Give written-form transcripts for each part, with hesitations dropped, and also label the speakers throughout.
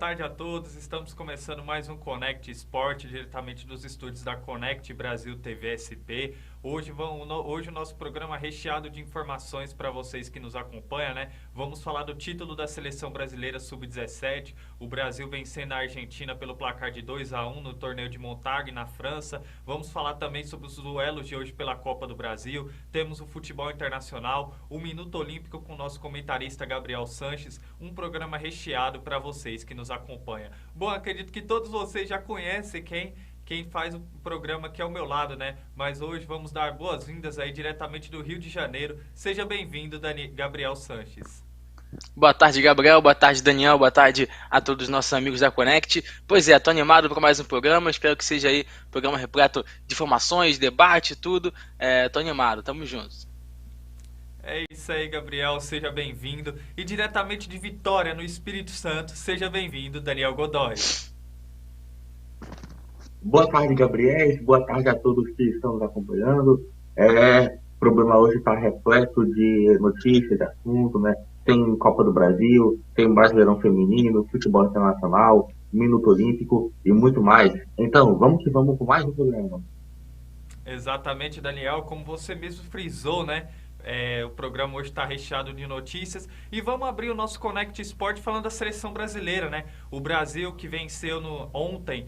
Speaker 1: tarde a todos. Estamos começando mais um Connect Sport, diretamente dos estúdios da Connect Brasil TV SP. Hoje o nosso programa é recheado de informações para vocês que nos acompanham, né? Vamos falar do título da Seleção Brasileira Sub-17. O Brasil vencendo a Argentina pelo placar de 2-1 no torneio de Montague, na França. Vamos falar também sobre os duelos de hoje pela Copa do Brasil. Temos o futebol internacional, o Minuto Olímpico com o nosso comentarista Gabriel Sanches. Um programa recheado para vocês que nos acompanham. Bom, acredito que todos vocês já conhecem quem faz o programa aqui ao meu lado, né? Mas hoje vamos dar boas-vindas aí diretamente do Rio de Janeiro. Seja bem-vindo, Gabriel Sanches.
Speaker 2: Boa tarde, Gabriel. Boa tarde, Daniel. Boa tarde a todos os nossos amigos da Connect. Pois é, tô animado para mais um programa. Espero que seja aí um programa repleto de informações, debate, tudo. Tô animado. Tamo juntos.
Speaker 1: É isso aí, Gabriel. Seja bem-vindo. E diretamente de Vitória, no Espírito Santo, seja bem-vindo, Daniel Godoy.
Speaker 3: Boa tarde, Gabriel. Boa tarde a todos que estão nos acompanhando. O programa hoje está repleto de notícias, de assunto, né? Tem Copa do Brasil, tem Brasileirão Feminino, futebol internacional, Minuto Olímpico e muito mais. Então, vamos que vamos com mais um programa.
Speaker 1: Exatamente, Daniel. Como você mesmo frisou, né? O programa hoje está recheado de notícias e vamos abrir o nosso Connect Sport falando da seleção brasileira, né? O Brasil que venceu ontem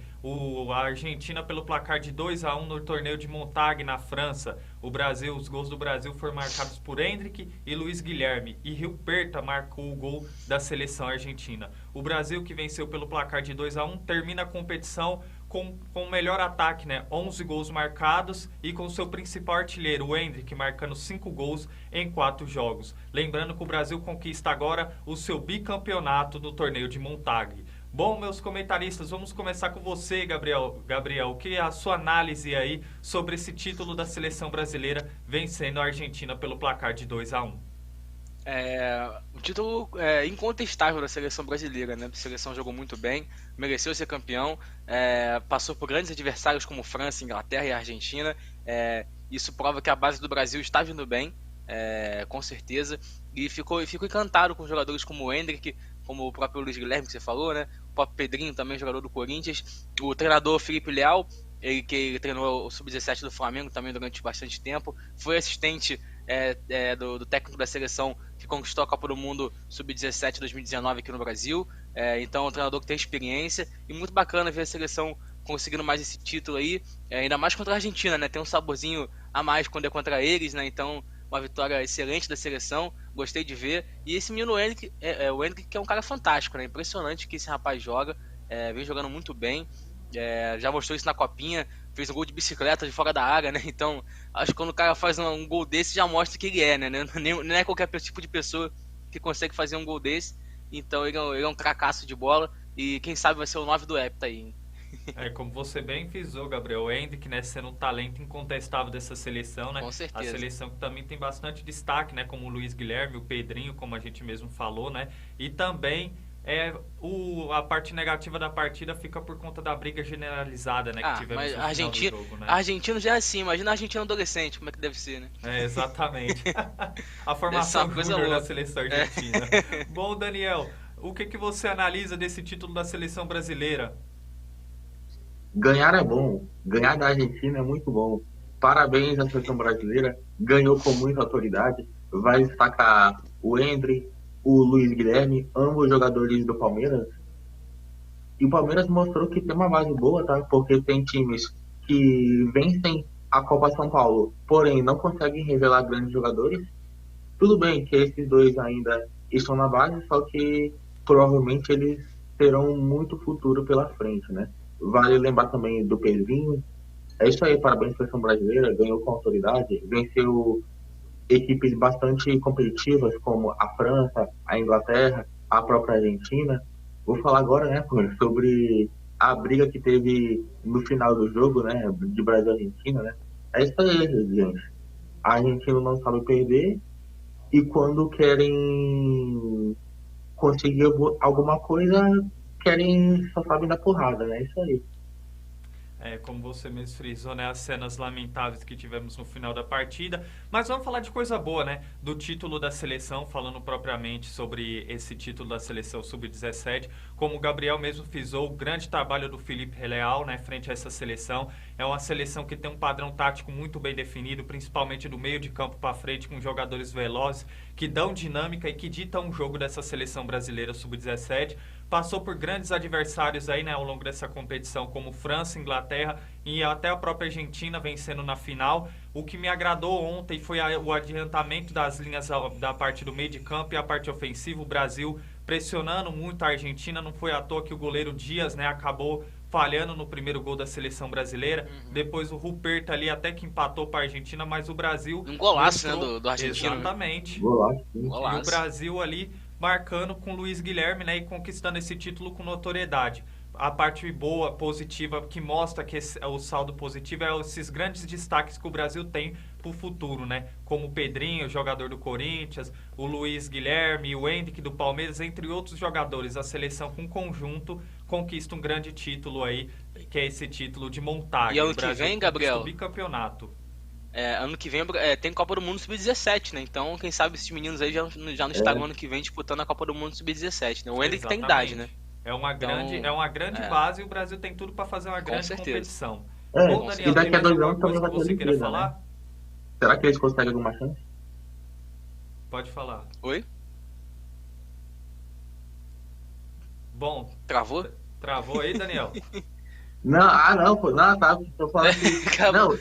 Speaker 1: a Argentina pelo placar de 2-1 no torneio de Montague, na França. Os gols do Brasil foram marcados por Endrick e Luiz Guilherme, e Ripperta marcou o gol da seleção argentina. O Brasil que venceu pelo placar de 2-1 termina a competição com o melhor ataque, né? 11 gols marcados e com seu principal artilheiro, o Endrick, marcando 5 gols em 4 jogos. Lembrando que o Brasil conquista agora o seu bicampeonato no torneio de Montague. Bom, meus comentaristas, vamos começar com você, Gabriel. Gabriel, o que é a sua análise aí sobre esse título da seleção brasileira vencendo a Argentina pelo placar de 2-1?
Speaker 2: O título é incontestável da seleção brasileira, né? A seleção jogou muito bem, mereceu ser campeão, passou por grandes adversários como França, Inglaterra e Argentina. Isso prova que a base do Brasil está vindo bem, com certeza. E fico encantado com jogadores como o Endrick, como o próprio Luiz Guilherme que você falou, né? O próprio Pedrinho, também jogador do Corinthians. O treinador Felipe Leal, ele treinou o Sub-17 do Flamengo também durante bastante tempo. Foi assistente do técnico da seleção que conquistou a Copa do Mundo Sub-17 2019 aqui no Brasil. Então é um treinador que tem experiência e muito bacana ver a seleção conseguindo mais esse título aí, ainda mais contra a Argentina, né? Tem um saborzinho a mais quando é contra eles, né? Então uma vitória excelente da seleção, gostei de ver. E esse menino Endrick, o Endrick, que é um cara fantástico, né? Impressionante que esse rapaz joga, vem jogando muito bem. Já mostrou isso na copinha, fez um gol de bicicleta de fora da área, né? Então, acho que quando o cara faz um gol desse, já mostra que ele é, né? Não é qualquer tipo de pessoa que consegue fazer um gol desse. Então, ele é um cracaço de bola e quem sabe vai ser o 9 do Hepta aí, hein?
Speaker 1: Como você bem frisou, Gabriel, o Endrick, né, sendo um talento incontestável dessa seleção, né?
Speaker 2: Com certeza.
Speaker 1: A seleção que também tem bastante destaque, né? Como o Luiz Guilherme, o Pedrinho, como a gente mesmo falou, né? E também a parte negativa da partida fica por conta da briga generalizada, né? Que tivemos
Speaker 2: mas
Speaker 1: no final do jogo, né?
Speaker 2: a Argentina já é assim, imagina a Argentina adolescente, como é que deve ser, né?
Speaker 1: Exatamente. A
Speaker 2: Deve ser
Speaker 1: formação
Speaker 2: uma coisa
Speaker 1: júnior da
Speaker 2: louca.
Speaker 1: seleção argentina. Bom, Daniel, o que você analisa desse título da seleção brasileira?
Speaker 3: Ganhar é bom, ganhar da Argentina é muito bom. Parabéns à seleção brasileira, ganhou com muita autoridade. Vai destacar o Endrick, o Luiz Guilherme, ambos jogadores do Palmeiras. E o Palmeiras mostrou que tem uma base boa, tá? Porque tem times que vencem a Copa São Paulo, porém não conseguem revelar grandes jogadores. Tudo bem que esses dois ainda estão na base, só que provavelmente eles terão muito futuro pela frente, né? Vale lembrar também do Pedrinho. É isso aí, parabéns à seleção brasileira, ganhou com autoridade, venceu equipes bastante competitivas como a França, a Inglaterra, a própria Argentina. Vou falar agora, né, pô, sobre a briga que teve no final do jogo, né, de Brasil e Argentina, né. É isso aí, gente. A Argentina não sabe perder e quando querem conseguir alguma coisa, querem só sabem dar porrada, né? É isso aí.
Speaker 1: Como você mesmo frisou, né, as cenas lamentáveis que tivemos no final da partida. Mas vamos falar de coisa boa, né? Do título da seleção, falando propriamente sobre esse título da seleção sub-17. Como o Gabriel mesmo frisou, o grande trabalho do Felipe Leal, né, frente a essa seleção. É uma seleção que tem um padrão tático muito bem definido, principalmente do meio de campo para frente, com jogadores velozes, que dão dinâmica e que ditam o jogo dessa seleção brasileira sub-17. Passou por grandes adversários aí, né, ao longo dessa competição, como França, Inglaterra e até a própria Argentina vencendo na final. O que me agradou ontem foi o adiantamento das linhas da parte do meio de campo e a parte ofensiva. O Brasil pressionando muito a Argentina. Não foi à toa que o goleiro Dias, né, acabou falhando no primeiro gol da seleção brasileira. Depois o Rupert ali até que empatou para a Argentina, mas o Brasil...
Speaker 2: Um golaço, mostrou, né, do argentino.
Speaker 1: Exatamente.
Speaker 3: Golaço.
Speaker 1: E o Brasil ali marcando com o Luiz Guilherme, né, e conquistando esse título com notoriedade. A parte boa, positiva, que mostra que o saldo positivo é esses grandes destaques que o Brasil tem para o futuro, né? Como o Pedrinho, jogador do Corinthians, o Luiz Guilherme, o Hendrick do Palmeiras, entre outros jogadores. A seleção com conjunto conquista um grande título aí, que é esse título de montagem.
Speaker 2: E ano que vem, Gabriel?
Speaker 1: Bicampeonato.
Speaker 2: Ano que vem tem Copa do Mundo Sub-17, né? Então, quem sabe esses meninos aí já não estarão ano que vem disputando a Copa do Mundo Sub-17, né? O Hendrick tem idade, né?
Speaker 1: É uma grande base e o Brasil tem tudo para fazer uma grande competição.
Speaker 3: Bom, Daniel, e daqui a 2 anos também vai ter Olimpíada, falar? Né? Será que eles conseguem alguma chance?
Speaker 1: Pode falar.
Speaker 2: Oi?
Speaker 1: Bom.
Speaker 2: Travou?
Speaker 1: Travou aí, Daniel?
Speaker 3: Não, pô. Não, tá. Tô falando que... Não,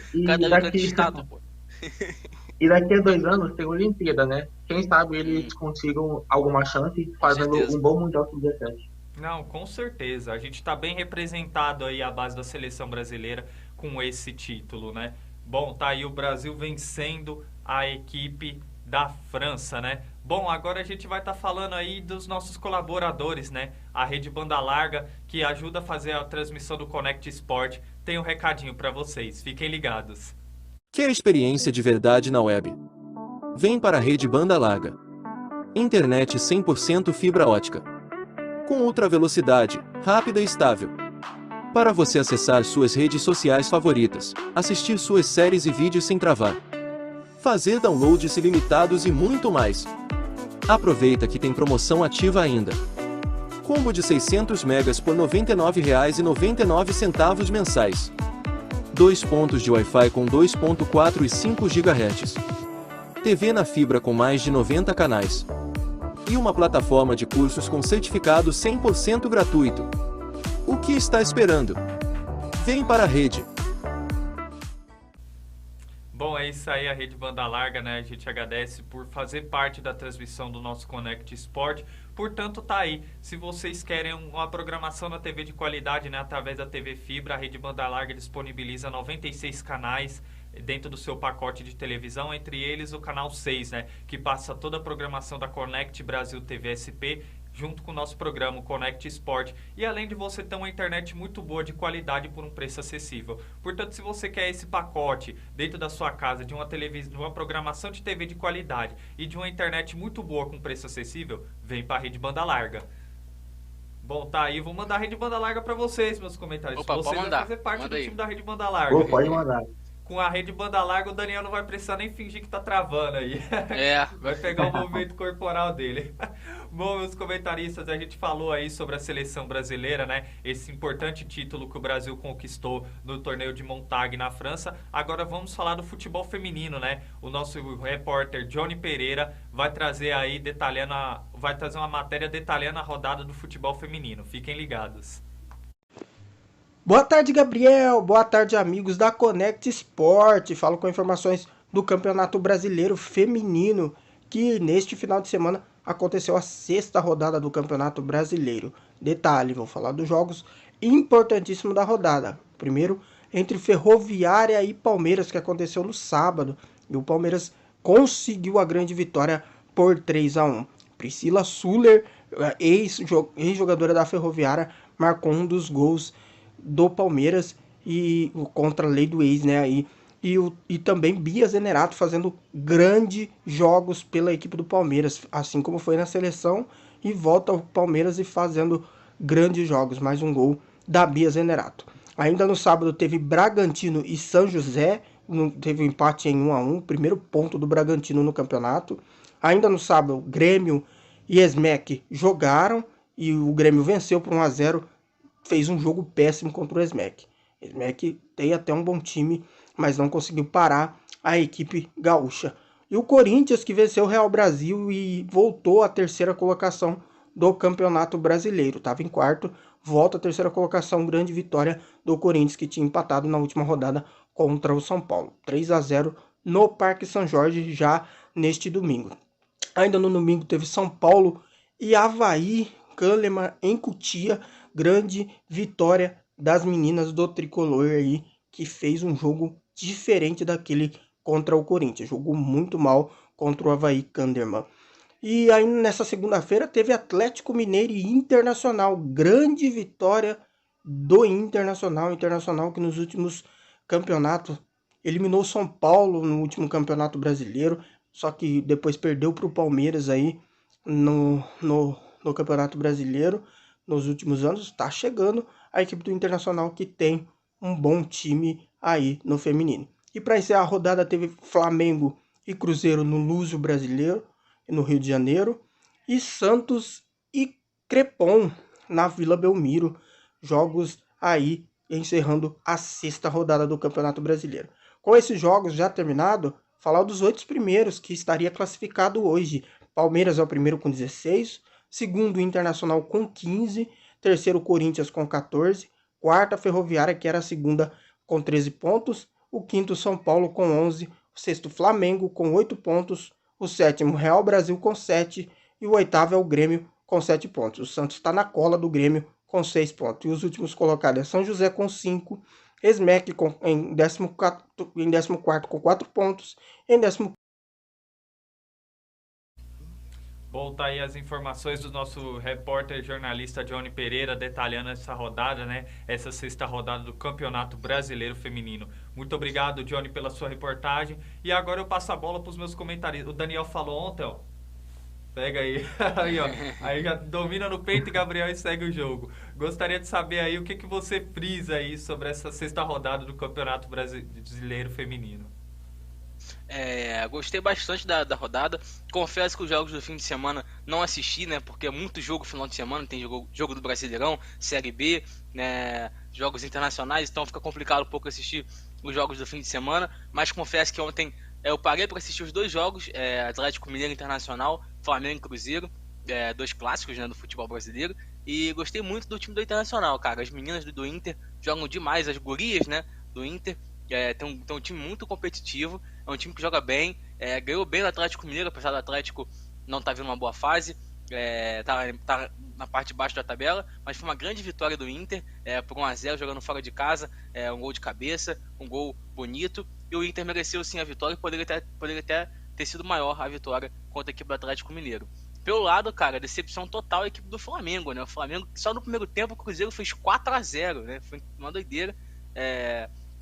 Speaker 3: e daqui a 2 anos tem Olimpíada, né? Quem sabe eles consigam alguma chance fazendo um bom Mundial Sub-17.
Speaker 1: Não, com certeza. A gente está bem representado aí à base da seleção brasileira com esse título, né? Bom, tá aí o Brasil vencendo a equipe da França, né? Bom, agora a gente vai estar falando aí dos nossos colaboradores, né? A Rede Banda Larga, que ajuda a fazer a transmissão do Connect Sport. Tem um recadinho para vocês. Fiquem ligados.
Speaker 4: Quer experiência de verdade na web? Vem para a Rede Banda Larga. Internet 100% fibra ótica. Com ultra velocidade, rápida e estável. Para você acessar suas redes sociais favoritas, assistir suas séries e vídeos sem travar, fazer downloads ilimitados e muito mais. Aproveita que tem promoção ativa ainda. Combo de 600 megas por R$ 99,99 mensais. 2 pontos de Wi-Fi com 2.4 e 5 GHz. TV na fibra com mais de 90 canais. E uma plataforma de cursos com certificado 100% gratuito. O que está esperando? Vem para a rede.
Speaker 1: Bom, é isso aí, a Rede Banda Larga, né? A gente agradece por fazer parte da transmissão do nosso Connect Sport. Portanto, tá aí. Se vocês querem uma programação na TV de qualidade, né, através da TV Fibra, a Rede Banda Larga disponibiliza 96 canais dentro do seu pacote de televisão, entre eles o canal 6, né, que passa toda a programação da Connect Brasil TV SP, junto com o nosso programa Connect Sport. E além de você ter uma internet muito boa, de qualidade, por um preço acessível. Portanto, se você quer esse pacote dentro da sua casa, de uma televisão, de uma programação de TV de qualidade e de uma internet muito boa com preço acessível, vem para a Rede Banda Larga. Bom, tá aí, vou mandar a Rede Banda Larga para vocês, meus comentários.
Speaker 2: Opa,
Speaker 1: vocês
Speaker 2: vão
Speaker 1: fazer parte do time da Rede Banda Larga.
Speaker 3: Pô, pode mandar.
Speaker 1: Com a Rede Banda Larga, o Daniel não vai precisar nem fingir que tá travando aí. Vai pegar o movimento corporal dele. Bom, meus comentaristas, a gente falou aí sobre a seleção brasileira, né? Esse importante título que o Brasil conquistou no torneio de Montague na França. Agora vamos falar do futebol feminino, né? O nosso repórter Johnny Pereira vai trazer aí vai trazer uma matéria detalhando a rodada do futebol feminino. Fiquem ligados.
Speaker 5: Boa tarde, Gabriel. Boa tarde, amigos da Connect Sport. Falo com informações do Campeonato Brasileiro Feminino, que neste final de semana aconteceu a 6ª rodada do Campeonato Brasileiro. Detalhe, vou falar dos jogos importantíssimos da rodada. Primeiro, entre Ferroviária e Palmeiras, que aconteceu no sábado. E o Palmeiras conseguiu a grande vitória por 3-1. Priscila Suller, ex-jogadora da Ferroviária, marcou um dos gols do Palmeiras e contra a lei do ex, né? E também Bia Zenerato fazendo grandes jogos pela equipe do Palmeiras, assim como foi na seleção, e volta ao Palmeiras e fazendo grandes jogos. Mais um gol da Bia Zenerato. Ainda no sábado teve Bragantino e São José, teve um empate em 1-1, primeiro ponto do Bragantino no campeonato. Ainda no sábado, Grêmio e SMEC jogaram e o Grêmio venceu por 1-0, fez um jogo péssimo contra o SMEC. O SMEC tem até um bom time, mas não conseguiu parar a equipe gaúcha. E o Corinthians, que venceu o Real Brasil e voltou à terceira colocação do Campeonato Brasileiro. Estava em quarto, volta à terceira colocação, grande vitória do Corinthians, que tinha empatado na última rodada contra o São Paulo. 3-0 no Parque São Jorge, já neste domingo. Ainda no domingo teve São Paulo e Avaí, Kahneman em Cotia, grande vitória das meninas do Tricolor aí, que fez um jogo diferente daquele contra o Corinthians. Jogou muito mal contra o Avaí Kahneman. E aí nessa segunda-feira teve Atlético Mineiro e Internacional. Grande vitória do Internacional. Internacional que nos últimos campeonatos eliminou São Paulo no último campeonato brasileiro. Só que depois perdeu para o Palmeiras aí no Campeonato Brasileiro nos últimos anos. Está chegando a equipe do Internacional, que tem um bom time aí no feminino. E para encerrar a rodada teve Flamengo e Cruzeiro no Luso Brasileiro, no Rio de Janeiro, e Santos e Crepom na Vila Belmiro. Jogos aí encerrando a sexta rodada do Campeonato Brasileiro. Com esses jogos já terminado, falar dos 8 primeiros que estaria classificado hoje. Palmeiras é o primeiro com 16, segundo Internacional com 15, terceiro Corinthians com 14, quarta Ferroviária, que era a segunda, com 13 pontos, o quinto São Paulo com 11, o sexto Flamengo com 8 pontos, o sétimo Real Brasil com 7 e o oitavo é o Grêmio com 7 pontos. O Santos está na cola do Grêmio com 6 pontos. E os últimos colocados é São José com 5, SMEC em 14º com 4 pontos, em 15º.
Speaker 1: Bom, tá aí as informações do nosso repórter jornalista Johnny Pereira detalhando essa rodada, né? Essa sexta rodada do Campeonato Brasileiro Feminino. Muito obrigado, Johnny, pela sua reportagem. E agora eu passo a bola para os meus comentaristas. O Daniel falou ontem, ó. Pega aí. Aí, ó. Aí já domina no peito, Gabriel, e segue o jogo. Gostaria de saber aí o que você frisa aí sobre essa sexta rodada do Campeonato Brasileiro Feminino.
Speaker 2: Gostei bastante da rodada. Confesso que os jogos do fim de semana não assisti, né? Porque é muito jogo final de semana. Tem jogo do Brasileirão, Série B, né? Jogos internacionais, então fica complicado um pouco assistir os jogos do fim de semana. Mas confesso que ontem eu parei para assistir os dois jogos, Atlético Mineiro Internacional, Flamengo e Cruzeiro, dois clássicos, né, do futebol brasileiro. E gostei muito do time do Internacional, cara. As meninas do Inter jogam demais, as gurias, né, do Inter. Tem um time muito competitivo, é um time que joga bem, ganhou bem no Atlético Mineiro, apesar do Atlético não estar vindo uma boa fase, tá na parte de baixo da tabela, mas foi uma grande vitória do Inter, por 1-0, jogando fora de casa, um gol de cabeça, um gol bonito, e o Inter mereceu sim a vitória e poderia até ter sido maior a vitória contra a equipe do Atlético Mineiro. Pelo lado, cara, decepção total a equipe do Flamengo, né? O Flamengo, só no primeiro tempo, o Cruzeiro fez 4-0, né? Foi uma doideira.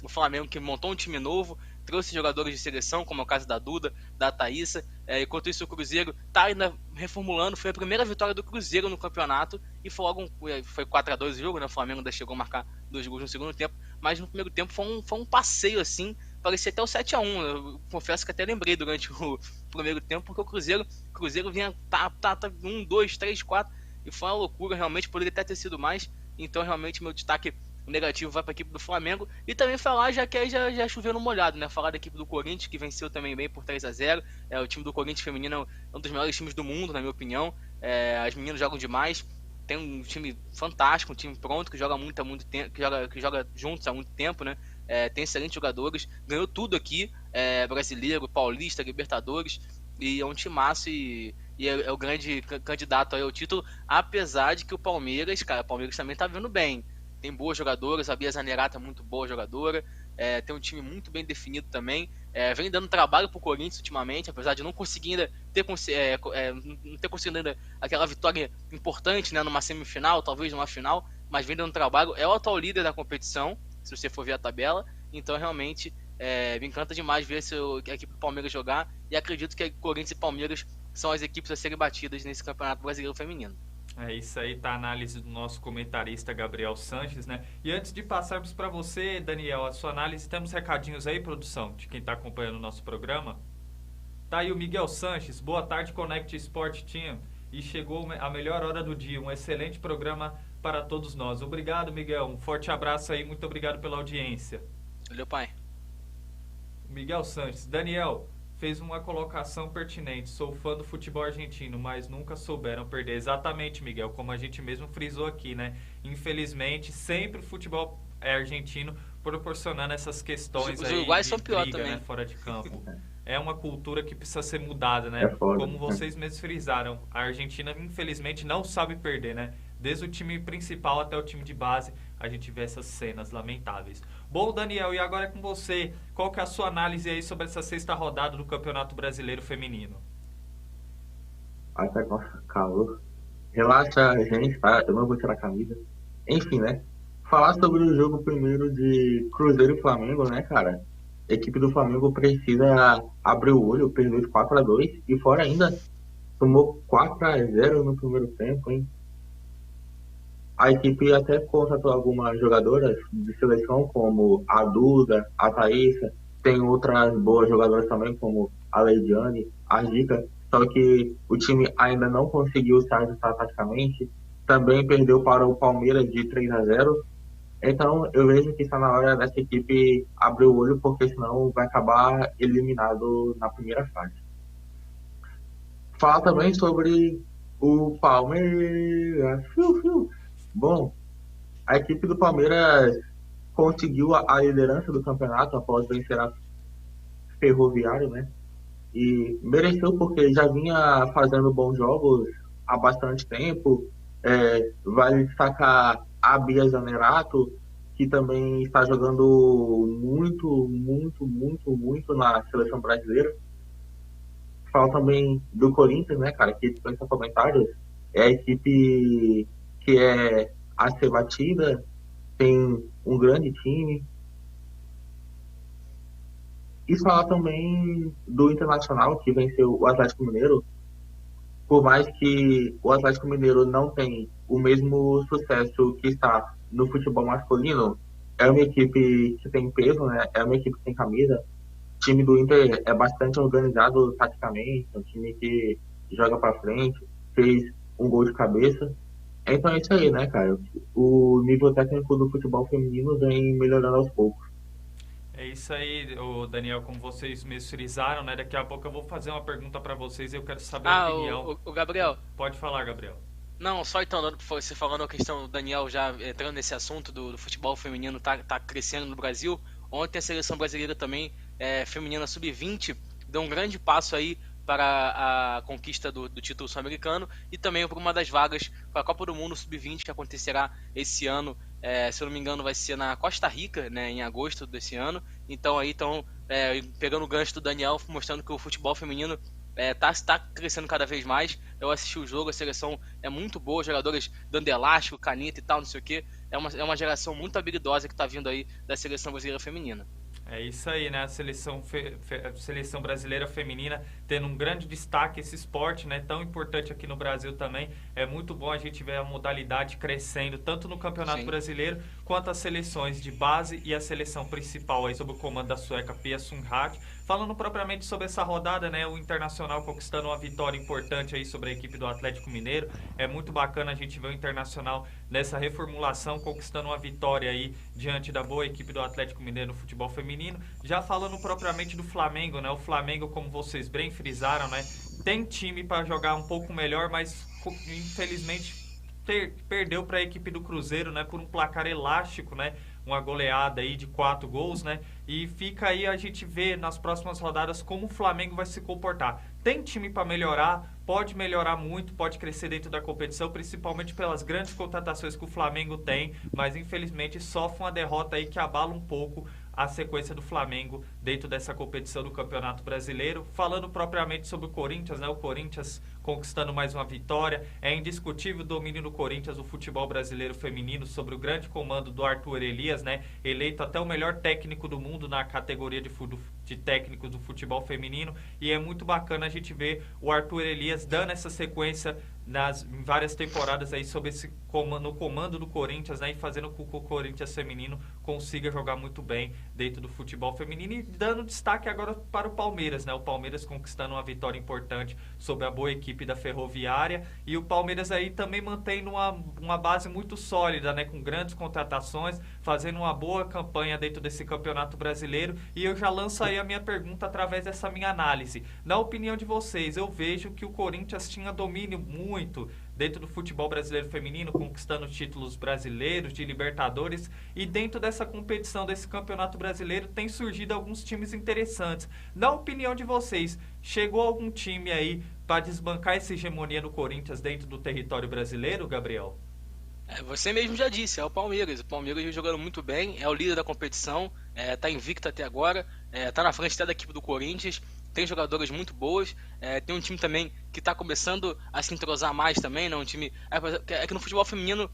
Speaker 2: O Flamengo que montou um time novo, trouxe jogadores de seleção, como é o caso da Duda, da Thaísa. Enquanto isso, o Cruzeiro tá ainda reformulando. Foi a primeira vitória do Cruzeiro no campeonato e foi logo foi 4-2 o jogo, né? O Flamengo ainda chegou a marcar 2 gols no segundo tempo, mas no primeiro tempo foi um passeio assim, parecia até o 7-1. Eu confesso que até lembrei durante o primeiro tempo, porque o Cruzeiro vinha 1, 2, 3, 4 e foi uma loucura, realmente poderia até ter sido mais. Então realmente meu destaque negativo vai para a equipe do Flamengo. E também falar, já choveu no molhado, né? Falar da equipe do Corinthians, que venceu também bem por 3-0. O time do Corinthians feminino é um dos melhores times do mundo, na minha opinião. As meninas jogam demais. Tem um time fantástico, um time pronto, que joga muito há muito tempo, que joga juntos há muito tempo, né? Tem excelentes jogadores. Ganhou tudo aqui, brasileiro, paulista, Libertadores. E é um timaço e é o grande candidato aí ao título, apesar de que o Palmeiras também tá vindo bem. Tem boas jogadoras, a Bia Zanerato é muito boa jogadora, tem um time muito bem definido também, vem dando trabalho pro Corinthians ultimamente, apesar de não conseguir ainda não ter conseguido ainda aquela vitória importante, né, numa semifinal, talvez numa final, mas vem dando trabalho, é o atual líder da competição, se você for ver a tabela, então realmente me encanta demais ver a equipe do Palmeiras jogar, e acredito que Corinthians e Palmeiras são as equipes a serem batidas nesse Campeonato Brasileiro Feminino.
Speaker 1: É isso aí, tá a análise do nosso comentarista Gabriel Sanches, né? E antes de passarmos para você, Daniel, a sua análise, temos recadinhos aí, produção, de quem está acompanhando o nosso programa? Tá aí o Miguel Sanches, boa tarde, Connect Sport Team. E chegou a melhor hora do dia, um excelente programa para todos nós. Obrigado, Miguel, um forte abraço aí, muito obrigado pela audiência.
Speaker 2: Valeu, pai.
Speaker 1: Miguel Sanches, Daniel, fez uma colocação pertinente. Sou fã do futebol argentino, mas nunca souberam perder. Exatamente, Miguel, como a gente mesmo frisou aqui, né? Infelizmente, sempre o futebol argentino proporcionando essas questões
Speaker 2: Os
Speaker 1: aí
Speaker 2: uruguaios
Speaker 1: de
Speaker 2: são pior
Speaker 1: briga,
Speaker 2: também.
Speaker 1: né, fora de campo. É uma cultura que precisa ser mudada, né?
Speaker 3: É foda.
Speaker 1: Como vocês mesmos frisaram, a Argentina, infelizmente, não sabe perder, né? Desde o time principal até o time de base, a gente vê essas cenas lamentáveis. Bom, Daniel, e agora é com você. Qual que é a sua análise aí sobre essa sexta rodada do Campeonato Brasileiro Feminino?
Speaker 3: Até, nossa, calor. Relaxa, gente, tá? Eu não vou tirar a camisa. Enfim, né? Falar sobre o jogo primeiro de Cruzeiro e Flamengo, né, cara? A equipe do Flamengo precisa abrir o olho, perdeu de 4-2 e fora ainda tomou 4-0 no primeiro tempo, hein? A equipe até contratou algumas jogadoras de seleção, como a Duda, a Thaísa, tem outras boas jogadoras também, como a Leidiane, a Gica, só que o time ainda não conseguiu se ajustar taticamente, também perdeu para o Palmeiras de 3-0, então eu vejo que está na hora dessa equipe abrir o olho, porque senão vai acabar eliminado na primeira fase. Falar também sobre o Palmeiras. Bom, a equipe do Palmeiras conseguiu a liderança do campeonato após vencer a Ferroviário, né? E mereceu porque já vinha fazendo bons jogos há bastante tempo. Vale destacar a Bia Zanerato, que também está jogando muito na seleção brasileira. Fala também do Corinthians, né, cara, que dispensa comentários. É a equipe que é a ser batida, tem um grande time. E falar também do Internacional, que venceu o Atlético Mineiro. Por mais que o Atlético Mineiro não tenha o mesmo sucesso que está no futebol masculino, é uma equipe que tem peso, né? É uma equipe que tem camisa. O time do Inter é bastante organizado taticamente, é um time que joga para frente, fez um gol de cabeça. Então é isso aí, né, cara? O nível técnico do futebol feminino vem melhorando aos poucos.
Speaker 1: É isso aí, o Daniel, como vocês me frisaram, né? Daqui a pouco eu vou fazer uma pergunta para vocês e eu quero saber a opinião.
Speaker 2: O Gabriel.
Speaker 1: Pode falar, Gabriel.
Speaker 2: Não, só então, você falando a questão do Daniel já entrando nesse assunto do futebol feminino tá crescendo no Brasil. Ontem a seleção brasileira também, feminina sub-20, deu um grande passo aí para a conquista do título sul-americano e também por uma das vagas para a Copa do Mundo sub-20 que acontecerá esse ano. Se eu não me engano vai ser na Costa Rica, né, em agosto desse ano. Então aí estão pegando o gancho do Daniel, mostrando que o futebol feminino tá crescendo cada vez mais. Eu assisti o jogo, a seleção é muito boa, jogadores dando elástico, caneta e tal, não sei o que. É uma geração muito habilidosa que tá vindo aí da seleção brasileira feminina.
Speaker 1: É isso aí, né? A seleção brasileira feminina tendo um grande destaque, esse esporte, né? Tão importante aqui no Brasil também. É muito bom a gente ver a modalidade crescendo, tanto no Campeonato Brasileiro, quanto as seleções de base e a seleção principal aí sob o comando da sueca Pia Sundhage. Falando propriamente sobre essa rodada, né? O Internacional conquistando uma vitória importante aí sobre a equipe do Atlético Mineiro. É muito bacana a gente ver o Internacional nessa reformulação, conquistando uma vitória aí diante da boa equipe do Atlético Mineiro no futebol feminino. Já falando propriamente do Flamengo, né? O Flamengo, como vocês bem frisaram, né? Tem time para jogar um pouco melhor, mas infelizmente perdeu para a equipe do Cruzeiro, né? Por um placar elástico, né? Uma goleada aí de 4 gols, né? E fica aí a gente vê nas próximas rodadas como o Flamengo vai se comportar. Tem time para melhorar, pode melhorar muito, pode crescer dentro da competição, principalmente pelas grandes contratações que o Flamengo tem, mas infelizmente sofre uma derrota aí que abala um pouco a sequência do Flamengo dentro dessa competição do Campeonato Brasileiro. Falando propriamente sobre o Corinthians, né? O Corinthians conquistando mais uma vitória. É indiscutível o domínio do Corinthians, o futebol brasileiro feminino, sobre o grande comando do Arthur Elias, né? Eleito até o melhor técnico do mundo na categoria de técnicos do futebol feminino. E é muito bacana a gente ver o Arthur Elias dando essa sequência em várias temporadas aí no comando do Corinthians, né, e fazendo com que o Corinthians feminino consiga jogar muito bem dentro do futebol feminino, e dando destaque agora para o Palmeiras, né, o Palmeiras conquistando uma vitória importante sobre a boa equipe da Ferroviária, e o Palmeiras aí também mantendo uma base muito sólida, né, com grandes contratações, fazendo uma boa campanha dentro desse Campeonato Brasileiro. E eu já lanço aí a minha pergunta através dessa minha análise. Na opinião de vocês, eu vejo que o Corinthians tinha domínio muito dentro do futebol brasileiro feminino, conquistando títulos brasileiros, de Libertadores, e dentro dessa competição, desse Campeonato Brasileiro, tem surgido alguns times interessantes. Na opinião de vocês, chegou algum time aí para desbancar essa hegemonia do Corinthians dentro do território brasileiro, Gabriel?
Speaker 2: Você mesmo já disse, é o Palmeiras. O Palmeiras vem jogando muito bem, é o líder da competição, tá invicto até agora, tá na frente até da equipe do Corinthians, tem jogadoras muito boas, tem um time também que está começando a se entrosar mais também, né? Um time, que no futebol feminino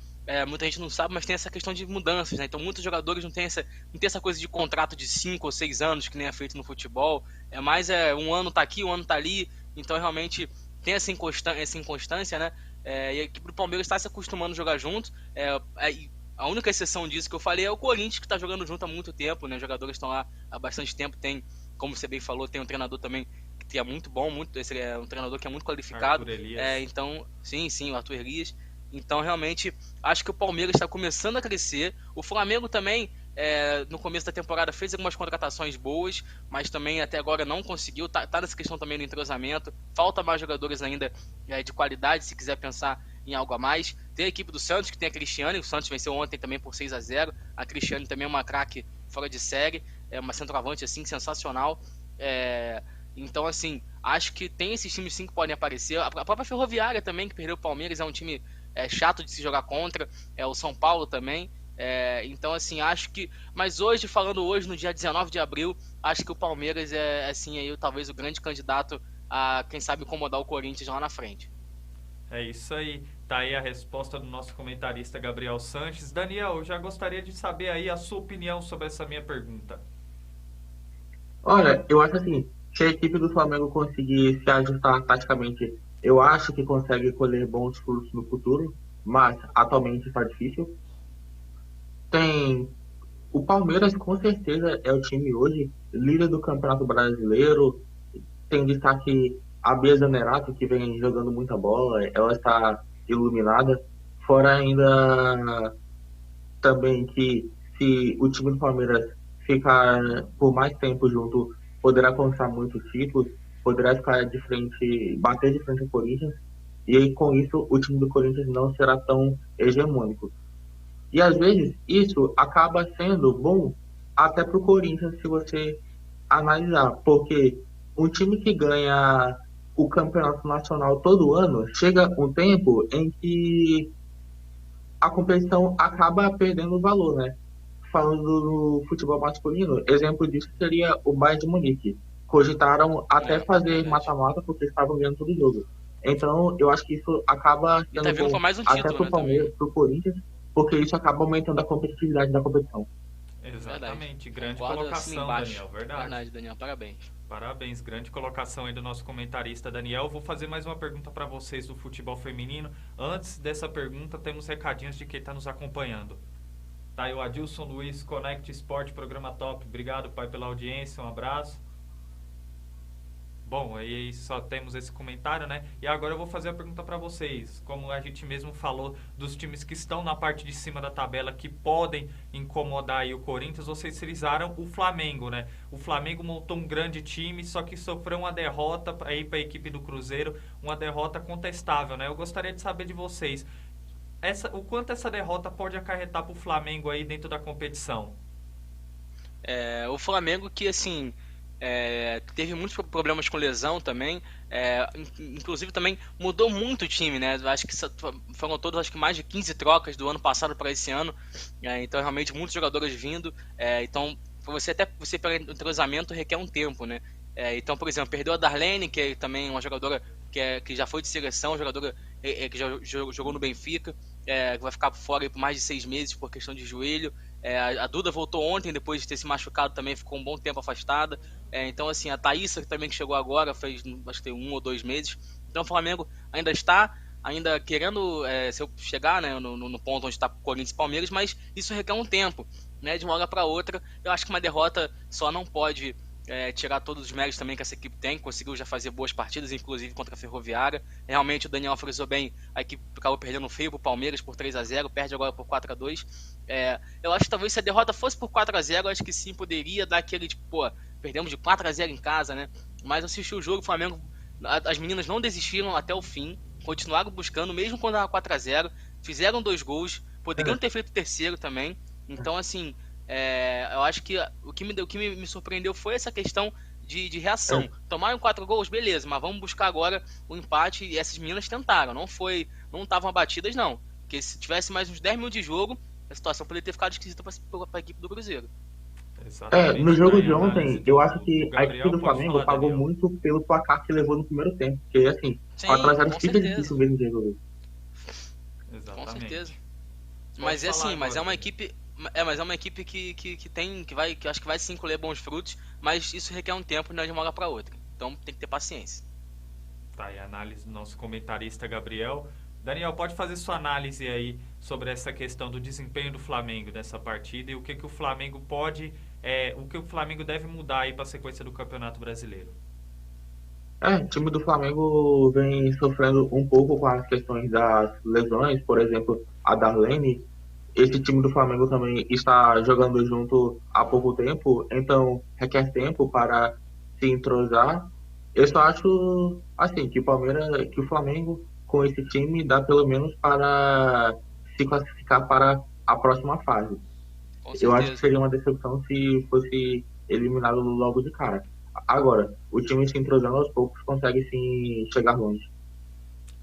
Speaker 2: muita gente não sabe, mas tem essa questão de mudanças, né? Então muitos jogadores não tem essa coisa de contrato de 5 ou 6 anos que nem é feito no futebol, mais um ano tá aqui, um ano tá ali, então realmente tem essa inconstância, né? E a equipe do Palmeiras está se acostumando a jogar junto. A única exceção disso que eu falei é o Corinthians, que está jogando junto há muito tempo, né? Os jogadores estão lá há bastante tempo. Tem, como você bem falou, tem um treinador também que é muito bom, esse é um treinador que é muito qualificado.
Speaker 1: Arthur Elias.
Speaker 2: Então, sim, o Arthur Elias. Então, realmente, acho que o Palmeiras está começando a crescer. O Flamengo também, no começo da temporada, fez algumas contratações boas, mas também até agora não conseguiu. Tá nessa questão também do entrosamento. Falta mais jogadores ainda de qualidade, se quiser pensar em algo a mais. Tem a equipe do Santos, que tem a Cristiane. O Santos venceu ontem também por 6-0. A Cristiane também é uma craque fora de série. É uma centroavante assim, sensacional. Então, assim, acho que tem esses times sim que podem aparecer. A própria Ferroviária também, que perdeu o Palmeiras, é um time chato de se jogar contra. O São Paulo também. Então, assim, acho que... Mas falando hoje, no dia 19 de abril, acho que o Palmeiras assim, aí, talvez o grande candidato a, quem sabe, incomodar o Corinthians lá na frente.
Speaker 1: É isso aí. Tá aí a resposta do nosso comentarista Gabriel Sanches. Daniel, eu já gostaria de saber aí a sua opinião sobre essa minha pergunta.
Speaker 3: Olha, eu acho assim, se a equipe do Flamengo conseguir se ajustar taticamente, eu acho que consegue colher bons frutos no futuro, mas atualmente está difícil. Tem o Palmeiras, com certeza é o time hoje líder do Campeonato Brasileiro. Tem destaque a Bia Zanerato, que vem jogando muita bola, ela está iluminada. Fora ainda também que se o time do Palmeiras ficar por mais tempo junto, poderá conquistar muitos títulos, poderá ficar de frente, bater de frente ao Corinthians, e aí com isso o time do Corinthians não será tão hegemônico. E às vezes isso acaba sendo bom até para o Corinthians, se você analisar, porque um time que ganha o campeonato nacional todo ano, chega um tempo em que a competição acaba perdendo valor, né? Falando do futebol masculino, exemplo disso seria o Bayern de Munique. Cogitaram até fazer mata-mata porque estavam ganhando todo o jogo. Então, eu acho que isso acaba sendo bom
Speaker 2: mais um título,
Speaker 3: até pro Palmeiras, pro Corinthians, porque isso acaba aumentando a competitividade da competição.
Speaker 1: Exatamente, grande colocação, Daniel,
Speaker 2: Verdade, Daniel, parabéns.
Speaker 1: Parabéns, grande colocação aí do nosso comentarista Daniel. Vou fazer mais uma pergunta para vocês do futebol feminino. Antes dessa pergunta, temos recadinhos de quem está nos acompanhando. Tá aí o Adilson Luiz, Connect Sport, programa top. Obrigado, pai, pela audiência, um abraço. Bom, aí só temos esse comentário, né? E agora eu vou fazer a pergunta para vocês. Como a gente mesmo falou dos times que estão na parte de cima da tabela, que podem incomodar aí o Corinthians, vocês frisaram o Flamengo, né? O Flamengo montou um grande time, só que sofreu uma derrota aí para a equipe do Cruzeiro, uma derrota contestável, né? Eu gostaria de saber de vocês, o quanto essa derrota pode acarretar para o Flamengo aí dentro da competição?
Speaker 2: O Flamengo que, assim... teve muitos problemas com lesão também, inclusive também mudou muito o time, né? Acho que foram todos mais de 15 trocas do ano passado para esse ano, então realmente muitos jogadores vindo, então você pegar entrosamento requer um tempo, né? Então, por exemplo, perdeu a Darlene, que é também uma jogadora que já foi de seleção, jogadora que já jogou no Benfica, que vai ficar fora aí por mais de 6 meses por questão de joelho. A Duda voltou ontem, depois de ter se machucado também, ficou um bom tempo afastada. Então, assim, a Thaísa também, que chegou agora, fez acho que tem 1 ou 2 meses. Então, o Flamengo ainda querendo se eu chegar, né, no ponto onde está Corinthians e Palmeiras, mas isso requer um tempo, né, de uma hora para outra. Eu acho que uma derrota só não pode tirar todos os méritos também que essa equipe tem. Conseguiu já fazer boas partidas, inclusive contra a Ferroviária. Realmente o Daniel frisou bem, a equipe acabou perdendo feio pro Palmeiras por 3-0, perde agora por 4-2. Eu acho que talvez se a derrota fosse por 4-0, eu acho que sim, poderia dar aquele tipo, pô, perdemos de 4-0 em casa, né? Mas assisti o jogo, o Flamengo, as meninas não desistiram até o fim, continuaram buscando, mesmo quando era 4-0, fizeram 2 gols, poderiam ter feito o terceiro também. Então, assim, eu acho que o que me surpreendeu foi essa questão de reação. Tomaram 4 gols, beleza, mas vamos buscar agora o empate, e essas meninas tentaram, não estavam abatidas não, porque se tivesse mais uns 10 minutos de jogo, a situação poderia ter ficado esquisita para a equipe do Cruzeiro.
Speaker 3: No jogo de ontem, eu acho que a equipe do Flamengo pagou muito pelo placar que levou no primeiro tempo, porque assim, 4-0 fica difícil mesmo de resolver.
Speaker 1: Exatamente.
Speaker 2: Com certeza. Mas é uma equipe... mas é uma equipe que acho que vai sim colher bons frutos, mas isso requer um tempo, não é de uma hora para outra. Então tem que ter paciência.
Speaker 1: Tá aí a análise do nosso comentarista Gabriel. Daniel, pode fazer sua análise aí sobre essa questão do desempenho do Flamengo nessa partida e o que o Flamengo o que o Flamengo deve mudar aí para a sequência do Campeonato Brasileiro.
Speaker 3: O time do Flamengo vem sofrendo um pouco com as questões das lesões, por exemplo, a Darlene. Esse time do Flamengo também está jogando junto há pouco tempo, então requer tempo para se entrosar. Eu só acho assim que o Flamengo com esse time dá pelo menos para se classificar para a próxima fase. Eu acho que seria uma decepção se fosse eliminado logo de cara. Agora, o time se entrosando aos poucos consegue sim chegar longe.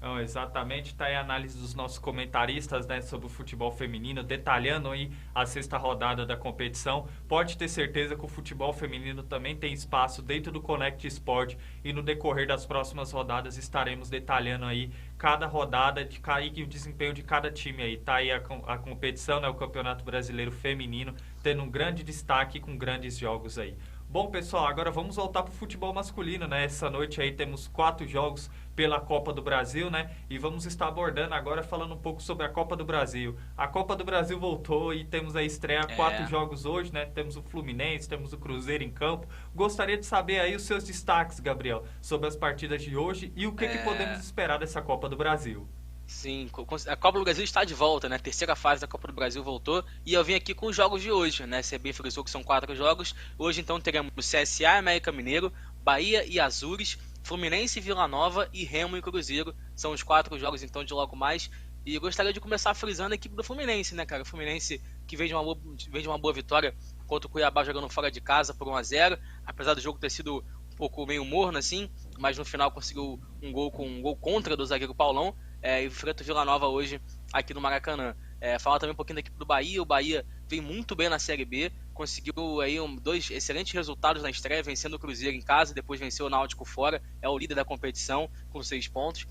Speaker 1: Não, exatamente, está aí a análise dos nossos comentaristas, né, sobre o futebol feminino, detalhando aí a 6ª rodada da competição. Pode ter certeza que o futebol feminino também tem espaço dentro do Connect Sport e no decorrer das próximas rodadas estaremos detalhando aí cada rodada e o desempenho de cada time aí. Tá aí a competição, né, o Campeonato Brasileiro Feminino, tendo um grande destaque com grandes jogos aí. Bom, pessoal, agora vamos voltar para o futebol masculino, né? Essa noite aí temos 4 jogos pela Copa do Brasil, né? E vamos estar abordando agora, falando um pouco sobre a Copa do Brasil. A Copa do Brasil voltou e temos a estreia, 4 jogos hoje, né? Temos o Fluminense, temos o Cruzeiro em campo. Gostaria de saber aí os seus destaques, Gabriel, sobre as partidas de hoje e o que podemos esperar dessa Copa do Brasil.
Speaker 2: Sim, a Copa do Brasil está de volta, né? A 3ª fase da Copa do Brasil voltou. E eu vim aqui com os jogos de hoje, né? Você bem frisou que são 4 jogos. Hoje, então, teremos CSA e América Mineiro, Bahia e Azures, Fluminense e Vila Nova e Remo e Cruzeiro. São os 4 jogos, então, de logo mais. E eu gostaria de começar frisando a equipe do Fluminense, né, cara? O Fluminense que vem de uma boa vitória contra o Cuiabá jogando fora de casa por 1-0. Apesar do jogo ter sido um pouco meio morno, assim, mas no final conseguiu um gol contra do zagueiro Paulão. E enfrenta o Vila Nova hoje aqui no Maracanã. Falar também um pouquinho da equipe do Bahia. O Bahia vem muito bem na Série B, conseguiu aí 2 excelentes resultados na estreia, vencendo o Cruzeiro em casa, depois venceu o Náutico fora, é o líder da competição com 6 pontos.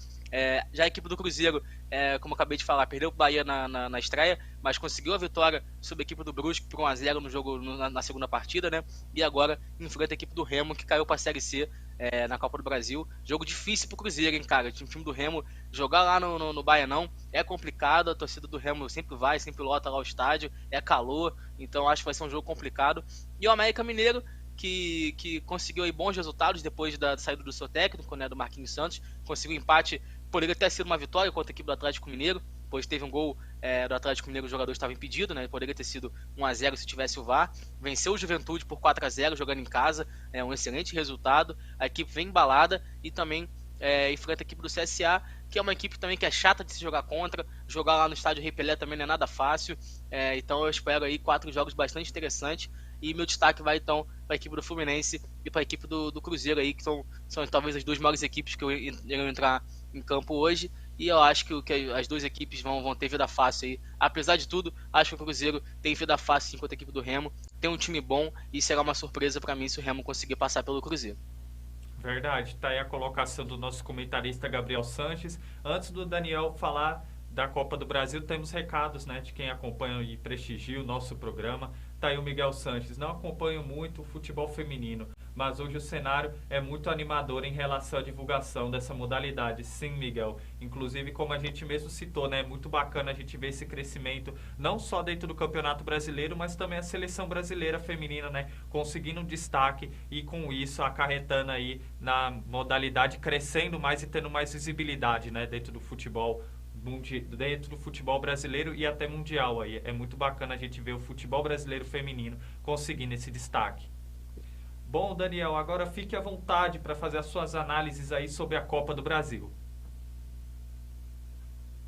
Speaker 2: Já a equipe do Cruzeiro, como eu acabei de falar, perdeu o Bahia na estreia, mas conseguiu a vitória sobre a equipe do Brusque por 1-0 no jogo na segunda partida, né? E agora enfrenta a equipe do Remo, que caiu para a Série C na Copa do Brasil. Jogo difícil pro Cruzeiro, hein, cara? O time do Remo jogar lá no Baianão é complicado, a torcida do Remo sempre lota lá o estádio, é calor, então acho que vai ser um jogo complicado. E o América Mineiro, que conseguiu aí bons resultados depois da saída do seu técnico, né, do Marquinhos Santos, conseguiu empate. Poderia ter sido uma vitória contra a equipe do Atlético Mineiro, pois teve um gol do Atlético Mineiro, o jogador estava impedido, né? Poderia ter sido 1-0 se tivesse o VAR. Venceu o Juventude por 4-0, jogando em casa, um excelente resultado. A equipe vem embalada e também enfrenta a equipe do CSA, que é uma equipe também que é chata de se jogar contra. Jogar lá no estádio Rei Pelé também não é nada fácil. Então eu espero aí 4 jogos bastante interessantes. E meu destaque vai então para a equipe do Fluminense e para a equipe do Cruzeiro aí, que são talvez as 2 maiores equipes que irão entrar em campo hoje. e eu acho que as duas equipes vão ter vida fácil aí. Apesar de tudo, acho que o Cruzeiro tem vida fácil enquanto a equipe do Remo tem um time bom e será uma surpresa para mim se o Remo conseguir passar pelo Cruzeiro.
Speaker 1: Verdade, tá aí a colocação do nosso comentarista Gabriel Sanches. Antes do Daniel falar da Copa do Brasil, temos recados, né, de quem acompanha e prestigia o nosso programa. Tá aí o Miguel Sanches. Não acompanho muito o futebol feminino, mas hoje o cenário é muito animador em relação à divulgação dessa modalidade. Sim, Miguel. Inclusive, como a gente mesmo citou, né, é muito bacana a gente ver esse crescimento, não só dentro do Campeonato Brasileiro, mas também a seleção brasileira feminina, né, conseguindo um destaque e com isso acarretando aí na modalidade, crescendo mais e tendo mais visibilidade, né, dentro do futebol brasileiro e até mundial aí. É muito bacana a gente ver o futebol brasileiro feminino conseguindo esse destaque. Bom, Daniel, agora fique à vontade para fazer as suas análises aí sobre a Copa do Brasil.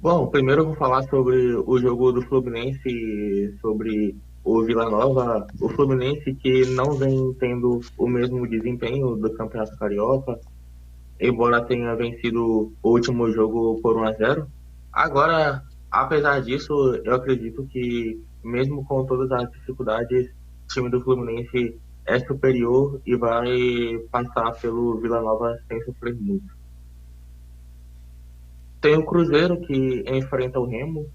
Speaker 3: Bom, primeiro eu vou falar sobre o jogo do Fluminense, sobre o Vila Nova. O Fluminense que não vem tendo o mesmo desempenho do Campeonato Carioca, embora tenha vencido o último jogo por 1-0. Agora, apesar disso, eu acredito que, mesmo com todas as dificuldades, o time do Fluminense é superior e vai passar pelo Vila Nova sem sofrer muito. Tem o Cruzeiro que enfrenta o Remo.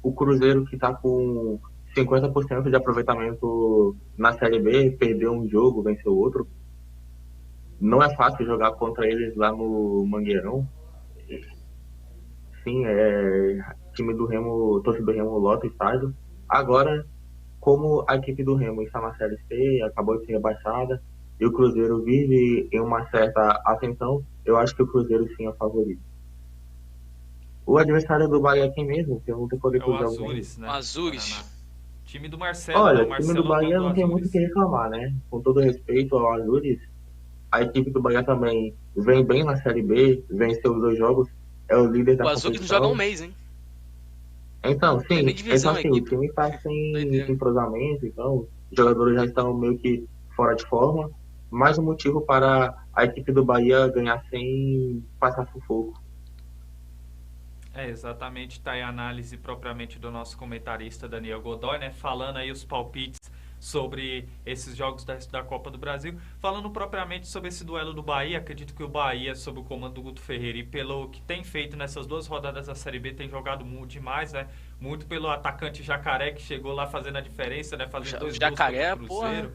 Speaker 3: O Cruzeiro que está com 50% de aproveitamento na Série B, perdeu um jogo, venceu outro. Não é fácil jogar contra eles lá no Mangueirão. Sim, time do Remo, torcedor do Remo lota o estádio. Agora, como a equipe do Remo está na Série C, acabou de ser rebaixada, e o Cruzeiro vive em uma certa ascensão, eu acho que o Cruzeiro sim é o favorito. O adversário do Bahia é quem mesmo? Que eu não tenho poder
Speaker 1: É o Azures, né?
Speaker 2: Azures.
Speaker 1: Time do Marcelo.
Speaker 3: Olha,
Speaker 1: né?
Speaker 3: o time do Bahia não tem muito o que reclamar, né? Com todo respeito ao Azures, a equipe do Bahia também vem bem na Série B, venceu os 2 jogos, é o líder da competição.
Speaker 2: O Azures joga um mês, hein?
Speaker 3: Então, sim,
Speaker 2: divisão,
Speaker 3: então, assim, o time está sem entrosamento, então os jogadores já estão meio que fora de forma, mais um motivo para a equipe do Bahia ganhar sem passar sufoco.
Speaker 1: Exatamente, tá aí a análise propriamente do nosso comentarista Daniel Godoy, né, falando aí os palpites sobre esses jogos da Copa do Brasil. Falando propriamente sobre esse duelo do Bahia, acredito que o Bahia, sob o comando do Guto Ferreira e pelo que tem feito nessas 2 rodadas da Série B, tem jogado muito demais, né? Muito pelo atacante Jacaré, que chegou lá fazendo a diferença, né? Fazendo 2 gols contra o Cruzeiro.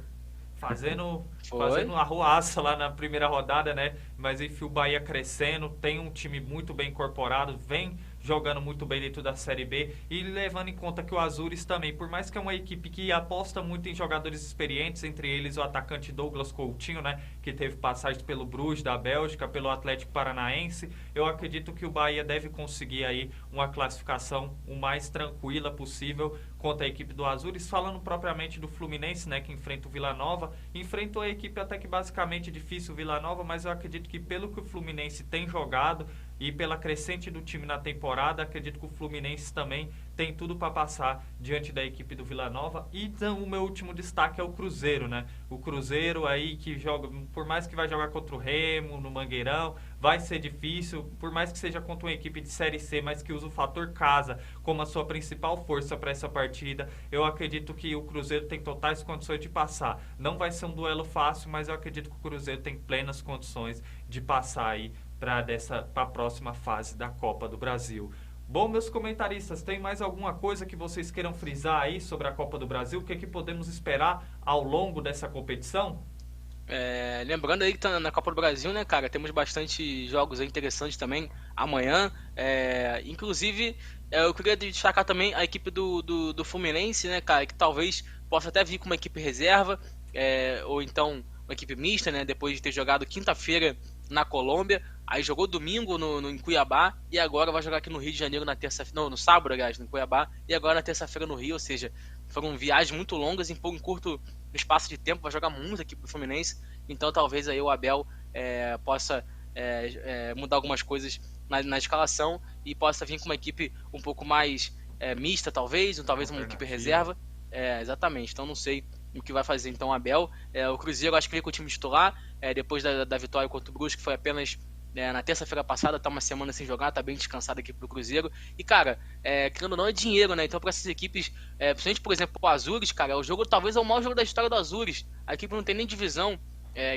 Speaker 1: Fazendo arruaça lá na primeira rodada, né? Mas enfim, o Bahia crescendo, tem um time muito bem incorporado, vem jogando muito bem dentro da Série B e levando em conta que o Azures também, por mais que é uma equipe que aposta muito em jogadores experientes, entre eles o atacante Douglas Coutinho, né, que teve passagem pelo Bruges da Bélgica, pelo Atlético Paranaense, eu acredito que o Bahia deve conseguir aí uma classificação o mais tranquila possível contra a equipe do Azures. Falando propriamente do Fluminense, né, que enfrenta o Vila Nova, enfrentou a equipe até que basicamente difícil, o Vila Nova, mas eu acredito que pelo que o Fluminense tem jogado e pela crescente do time na temporada, acredito que o Fluminense também tem tudo para passar diante da equipe do Vila Nova. E então, o meu último destaque é o Cruzeiro, né? O Cruzeiro aí que joga, por mais que vai jogar contra o Remo, no Mangueirão, vai ser difícil, por mais que seja contra uma equipe de Série C, mas que usa o fator casa como a sua principal força para essa partida, eu acredito que o Cruzeiro tem totais condições de passar. Não vai ser um duelo fácil, mas eu acredito que o Cruzeiro tem plenas condições de passar aí para a próxima fase da Copa do Brasil. Bom, meus comentaristas, tem mais alguma coisa que vocês queiram frisar aí sobre a Copa do Brasil? O que é que podemos esperar ao longo dessa competição?
Speaker 2: Lembrando aí que tá na Copa do Brasil, né, cara, temos bastante jogos aí interessantes também amanhã. Inclusive, eu queria destacar também a equipe do Fluminense, né, cara, que talvez possa até vir com uma equipe reserva, ou então uma equipe mista, né, depois de ter jogado quinta-feira na Colômbia, aí jogou domingo em Cuiabá e agora vai jogar aqui no Rio de Janeiro no sábado, aliás, no Cuiabá, e agora na terça-feira no Rio, ou seja, foram viagens muito longas em curto espaço de tempo, vai jogar muito aqui pro Fluminense, então talvez aí o Abel possa mudar algumas coisas na escalação e possa vir com uma equipe um pouco mais mista, talvez uma equipe reserva, exatamente, então não sei o que vai fazer então o Abel. O Cruzeiro acho que veio com o time titular, depois da vitória contra o Brusque, que foi apenas né, na terça-feira passada, tá uma semana sem jogar, tá bem descansada aqui pro Cruzeiro. E, cara, querendo ou não, é dinheiro, né? Então, para essas equipes, principalmente, por exemplo, o Azures, cara, o jogo talvez é o maior jogo da história do Azures. A equipe não tem nem divisão.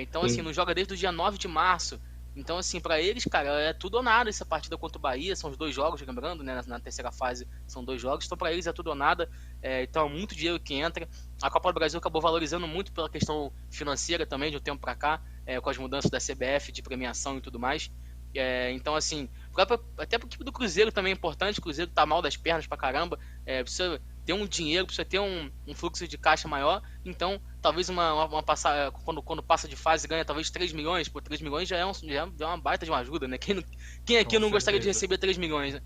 Speaker 2: Então, assim, não joga desde o dia 9 de março. Então, assim, para eles, cara, é tudo ou nada essa partida contra o Bahia. São os 2 jogos, lembrando, né? Na terceira fase são 2 jogos. Então, para eles é tudo ou nada. Então, é muito dinheiro que entra. A Copa do Brasil acabou valorizando muito pela questão financeira também, de um tempo para cá, com as mudanças da CBF, de premiação e tudo mais. Então, assim, até para a equipe do Cruzeiro também é importante. O Cruzeiro tá mal das pernas pra caramba. Precisa ter um dinheiro, precisa ter um fluxo de caixa maior. Então, talvez quando passa de fase ganha talvez 3 milhões. Pô, 3 milhões já é uma baita de uma ajuda, né? Quem aqui não gostaria de receber 3 milhões, né?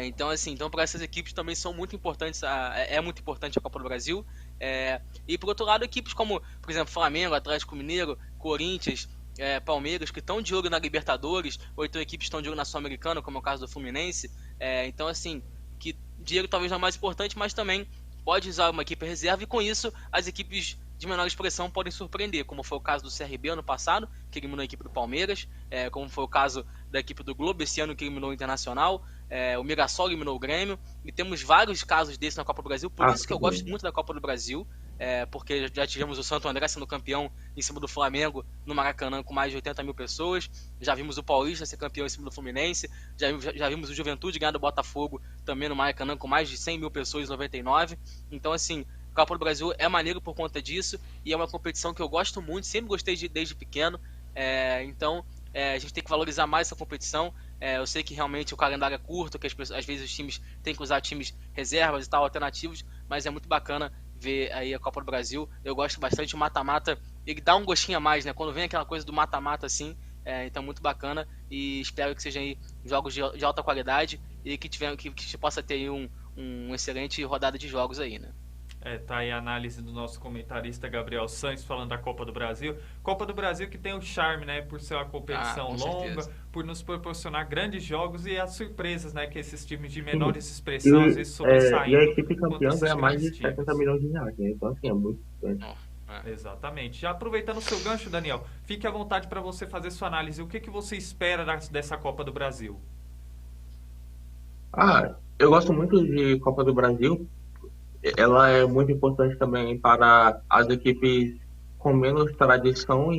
Speaker 2: Então, assim, para essas equipes também são muito importantes. É muito importante a Copa do Brasil. E por outro lado, equipes como, por exemplo, Flamengo, Atlético Mineiro, Corinthians, Palmeiras, que estão de olho na Libertadores, ou então equipes que estão de olho na Sul-Americana, como é o caso do Fluminense. Então, assim, que dinheiro talvez não é mais importante, mas também pode usar uma equipe reserva, e com isso as equipes de menor expressão podem surpreender, como foi o caso do CRB ano passado, que eliminou a equipe do Palmeiras, como foi o caso da equipe do Globo esse ano, que eliminou o Internacional, o Mirassol eliminou o Grêmio, e temos vários casos desses na Copa do Brasil, por isso que eu gosto muito da Copa do Brasil, porque já tivemos o Santo André sendo campeão em cima do Flamengo no Maracanã com mais de 80 mil pessoas, já vimos o Paulista ser campeão em cima do Fluminense, já vimos o Juventude ganhar do Botafogo também no Maracanã com mais de 100 mil pessoas em 99, então assim, a Copa do Brasil é maneiro por conta disso, e é uma competição que eu gosto muito, sempre gostei desde pequeno, então a gente tem que valorizar mais essa competição. Eu sei que realmente o calendário é curto, que às vezes os times têm que usar times reservas e tal, alternativos, mas é muito bacana ver aí a Copa do Brasil. Eu gosto bastante. O mata-mata, ele dá um gostinho a mais, né? Quando vem aquela coisa do mata-mata assim, então muito bacana, e espero que sejam aí jogos de alta qualidade e que possa ter aí um excelente rodada de jogos aí, né?
Speaker 1: Tá aí a análise do nosso comentarista Gabriel Santos falando da Copa do Brasil. Copa do Brasil que tem o charme, né? Por ser uma competição longa, por nos proporcionar grandes jogos e as surpresas, né? Que esses times de menores expressão às vezes sobressaindo.
Speaker 3: E a equipe campeã ganha mais de 70 milhões de reais, né? Então, assim, é muito grande.
Speaker 1: Exatamente. Já aproveitando o seu gancho, Daniel, fique à vontade para você fazer sua análise. O que você espera dessa Copa do Brasil?
Speaker 3: Eu gosto muito de Copa do Brasil. Ela é muito importante também para as equipes com menos tradição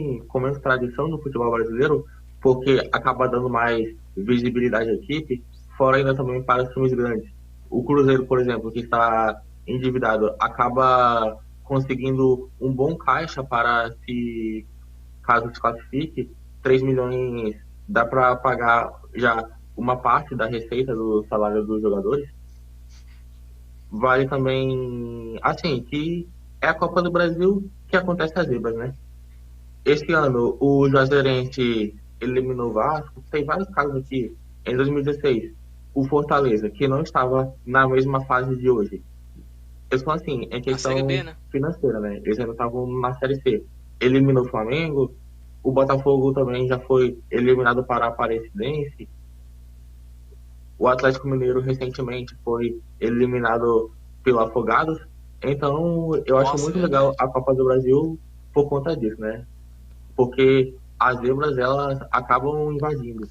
Speaker 3: no futebol brasileiro, porque acaba dando mais visibilidade à equipe, fora ainda também para os times grandes. O Cruzeiro, por exemplo, que está endividado, acaba conseguindo um bom caixa para, se caso se classifique, 3 milhões dá para pagar já uma parte da receita do salário dos jogadores. Vale também, assim, que é a Copa do Brasil que acontece às zebras, né? Esse ano, o Juazeirense eliminou o Vasco. Tem vários casos aqui. Em 2016, o Fortaleza, que não estava na mesma fase de hoje. Eles falam assim, em questão
Speaker 2: Série B, né?
Speaker 3: financeira, né? Eles ainda estavam na Série C. Eliminou o Flamengo. O Botafogo também já foi eliminado para a Aparecidense. O Atlético Mineiro recentemente foi eliminado pelo Afogados. Então, eu acho muito legal a Copa do Brasil por conta disso, né? Porque as zebras, elas acabam invadindo.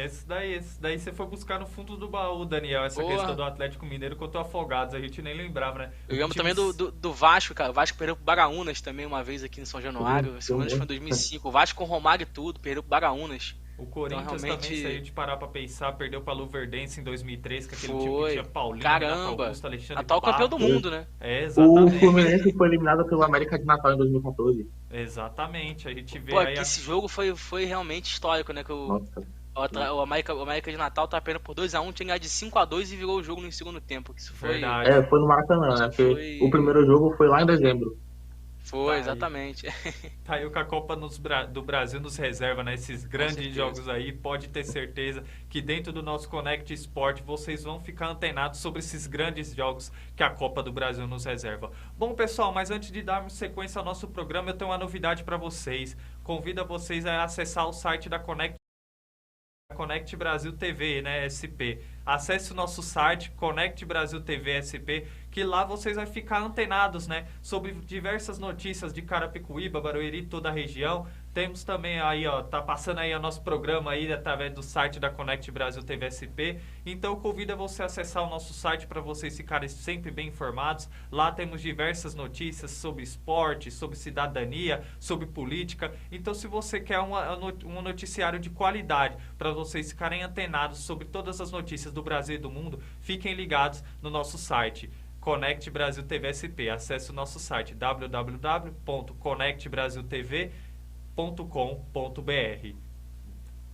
Speaker 1: Isso daí você foi buscar no fundo do baú, Daniel, essa questão do Atlético Mineiro contra o Afogados, a gente nem lembrava, né?
Speaker 2: Eu lembro também do Vasco, cara. O Vasco perdeu pro Baraunas também uma vez aqui em São Januário, se não me engano foi em 2005. O Vasco com o Romário e tudo, perdeu pro Baraunas.
Speaker 1: O Corinthians então, também, se a gente parar pra pensar, perdeu pra Luverdense em 2003, que aquele time que tinha Paulinho, Renato Augusto, Alexandre
Speaker 2: atual campeão do mundo, né?
Speaker 3: Exatamente. O Fluminense foi eliminado pelo América de Natal em 2014.
Speaker 1: Exatamente, a gente vê
Speaker 2: aí... esse jogo foi realmente histórico, né? Que o América de Natal tá perdendo por 2x1, tinha ganhado de 5x2 e virou o jogo no segundo tempo. Que isso foi...
Speaker 3: Verdade. Foi no Maracanã, né? Porque o primeiro jogo foi lá em dezembro.
Speaker 2: Foi, exatamente.
Speaker 1: Tá aí o que a Copa do Brasil nos reserva, né? Esses grandes jogos aí, pode ter certeza que dentro do nosso Connect Sport vocês vão ficar antenados sobre esses grandes jogos que a Copa do Brasil nos reserva. Bom, pessoal, mas antes de darmos sequência ao nosso programa, eu tenho uma novidade para vocês. Convido vocês a acessar o site da Connect Brasil TV, né, SP. acesse o nosso site, Conect Brasil TV SP, que lá vocês vão ficar antenados, né, sobre diversas notícias de Carapicuíba, Barueri, toda a região. Temos também aí, ó, tá passando aí o nosso programa aí através do site da Conect Brasil TV SP. Então eu convido a você a acessar o nosso site para vocês ficarem sempre bem informados. Lá temos diversas notícias sobre esporte, sobre cidadania, sobre política. Então se você quer um noticiário de qualidade para vocês ficarem antenados sobre todas as notícias do Brasil e do mundo, fiquem ligados no nosso site. Conect Brasil TV SP. Acesse o nosso site www.conectbrasiltv.com.br.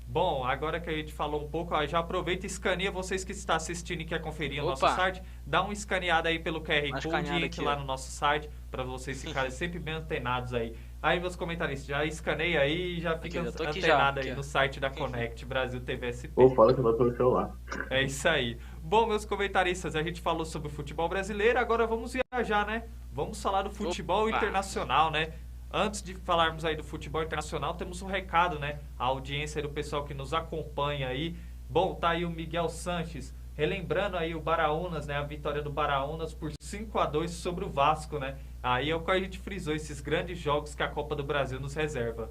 Speaker 1: Bom, agora que a gente falou um pouco, já aproveita e escaneia, vocês que estão assistindo e quer conferir o nosso site, dá uma escaneada aí pelo QR Code e entre lá no nosso site para vocês ficarem sempre bem antenados aí. Aí meus comentaristas, já escaneia aí e já fica antenado aí no site da Conect Brasil TV SP.
Speaker 3: Ou fala que eu vou pelo celular.
Speaker 1: É isso aí. Bom, meus comentaristas, a gente falou sobre o futebol brasileiro, agora vamos viajar, né? Vamos falar do futebol internacional, né? Antes de falarmos aí do futebol internacional, temos um recado, né? A audiência do pessoal que nos acompanha aí. Bom, tá aí o Miguel Sanches, relembrando aí o Baraunas, né? A vitória do Baraunas por 5-2 sobre o Vasco, né? Aí é o que a gente frisou, esses grandes jogos que a Copa do Brasil nos reserva.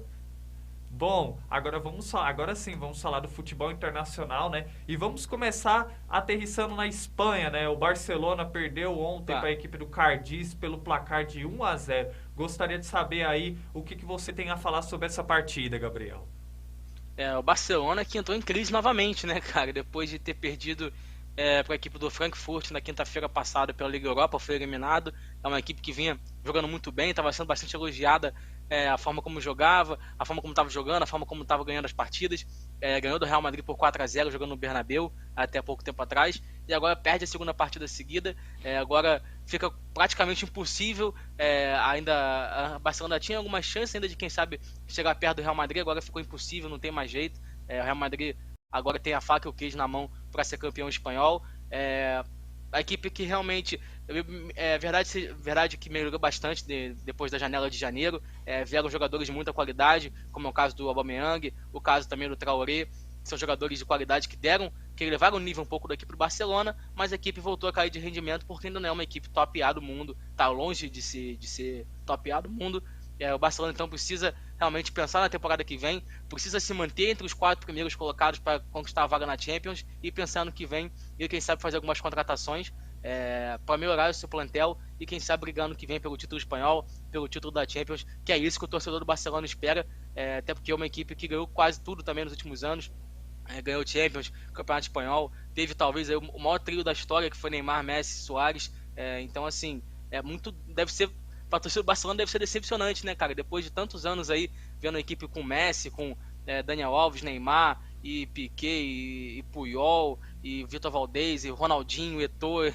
Speaker 1: Bom, agora sim, vamos falar do futebol internacional, né? E vamos começar aterrissando na Espanha, né? O Barcelona perdeu ontem para a equipe do Cádiz pelo placar de 1-0. Gostaria de saber aí o que você tem a falar sobre essa partida, Gabriel.
Speaker 2: O Barcelona que entrou em crise novamente, né, cara? Depois de ter perdido para a equipe do Frankfurt na quinta-feira passada pela Liga Europa, foi eliminado. É uma equipe que vinha jogando muito bem, estava sendo bastante elogiada, a forma como jogava, a forma como estava jogando, a forma como estava ganhando as partidas. Ganhou do Real Madrid por 4-0 jogando no Bernabéu até pouco tempo atrás, e agora perde a segunda partida seguida. Agora fica praticamente impossível, a Barcelona tinha alguma chance ainda de, quem sabe, chegar perto do Real Madrid, agora ficou impossível, não tem mais jeito. O Real Madrid agora tem a faca e o queijo na mão para ser campeão espanhol. A equipe que realmente, verdade que melhorou bastante depois da janela de janeiro. Vieram jogadores de muita qualidade, como é o caso do Aubameyang, o caso também do Traoré, que são jogadores de qualidade que levaram o nível um pouco da equipe do Barcelona, mas a equipe voltou a cair de rendimento porque ainda não é uma equipe top A do mundo, está longe de ser top A do mundo. O Barcelona então precisa realmente pensar na temporada que vem, precisa se manter entre os 4 primeiros colocados para conquistar a vaga na Champions e pensar no que vem e quem sabe fazer algumas contratações para melhorar o seu plantel e quem sabe brigar no que vem pelo título espanhol, pelo título da Champions, que é isso que o torcedor do Barcelona espera, até porque é uma equipe que ganhou quase tudo também nos últimos anos. Ganhou o Champions, Campeonato Espanhol, teve talvez aí o maior trio da história, que foi Neymar, Messi, Suárez. Então assim, para o torcedor do Barcelona deve ser decepcionante, né, cara? Depois de tantos anos aí, vendo a equipe com Messi, com Daniel Alves, Neymar, e Piqué, e Puyol, e Vitor Valdez, e Ronaldinho, Eto'o,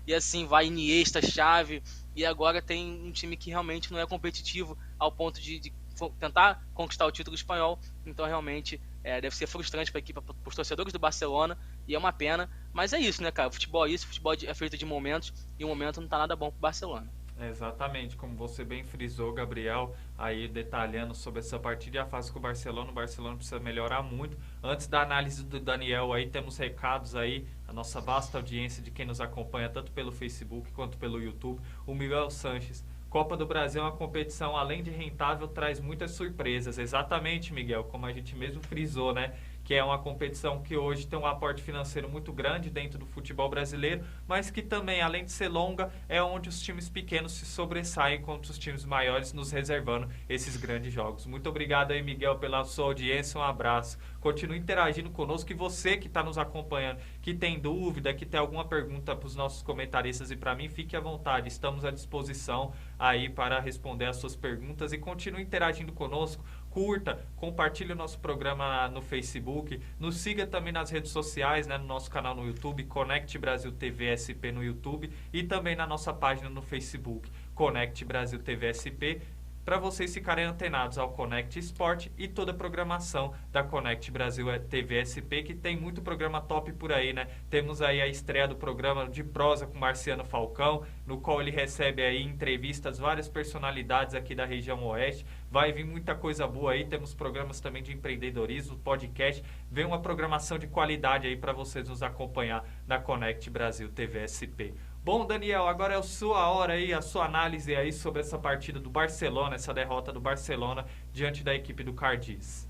Speaker 2: e assim vai, Iniesta, Xavi, e agora tem um time que realmente não é competitivo ao ponto de tentar conquistar o título espanhol. Então realmente deve ser frustrante para a equipe, para os torcedores do Barcelona, e é uma pena, mas é isso, né, cara? O futebol é isso, o futebol é feito de momentos, e o momento não tá nada bom pro Barcelona.
Speaker 1: Exatamente, como você bem frisou, Gabriel, aí detalhando sobre essa partida e a fase com o Barcelona precisa melhorar muito. Antes da análise do Daniel, aí temos recados aí, a nossa vasta audiência de quem nos acompanha, tanto pelo Facebook quanto pelo YouTube. O Miguel Sanches: Copa do Brasil é uma competição, além de rentável, traz muitas surpresas. Exatamente, Miguel, como a gente mesmo frisou, né? Que é uma competição que hoje tem um aporte financeiro muito grande dentro do futebol brasileiro, mas que também, além de ser longa, é onde os times pequenos se sobressaem contra os times maiores, nos reservando esses grandes jogos. Muito obrigado aí, Miguel, pela sua audiência, um abraço. Continue interagindo conosco, e você que está nos acompanhando, que tem dúvida, que tem alguma pergunta para os nossos comentaristas e para mim, fique à vontade, estamos à disposição aí para responder as suas perguntas, e continue interagindo conosco. Curta, compartilhe o nosso programa no Facebook, nos siga também nas redes sociais, né, no nosso canal no YouTube, Conect Brasil TV SP no YouTube, e também na nossa página no Facebook, Conect Brasil TV SP. para vocês ficarem antenados ao Connect Sport e toda a programação da Connect Brasil TV SP, que tem muito programa top por aí, né? Temos aí a estreia do programa de prosa com Marciano Falcão, no qual ele recebe aí entrevistas, várias personalidades aqui da região oeste. Vai vir muita coisa boa aí, temos programas também de empreendedorismo, podcast. Vem uma programação de qualidade aí para vocês nos acompanhar na Connect Brasil TV SP. Bom, Daniel, agora é a sua hora aí, a sua análise aí sobre essa partida do Barcelona, essa derrota do Barcelona diante da equipe do Cardiz.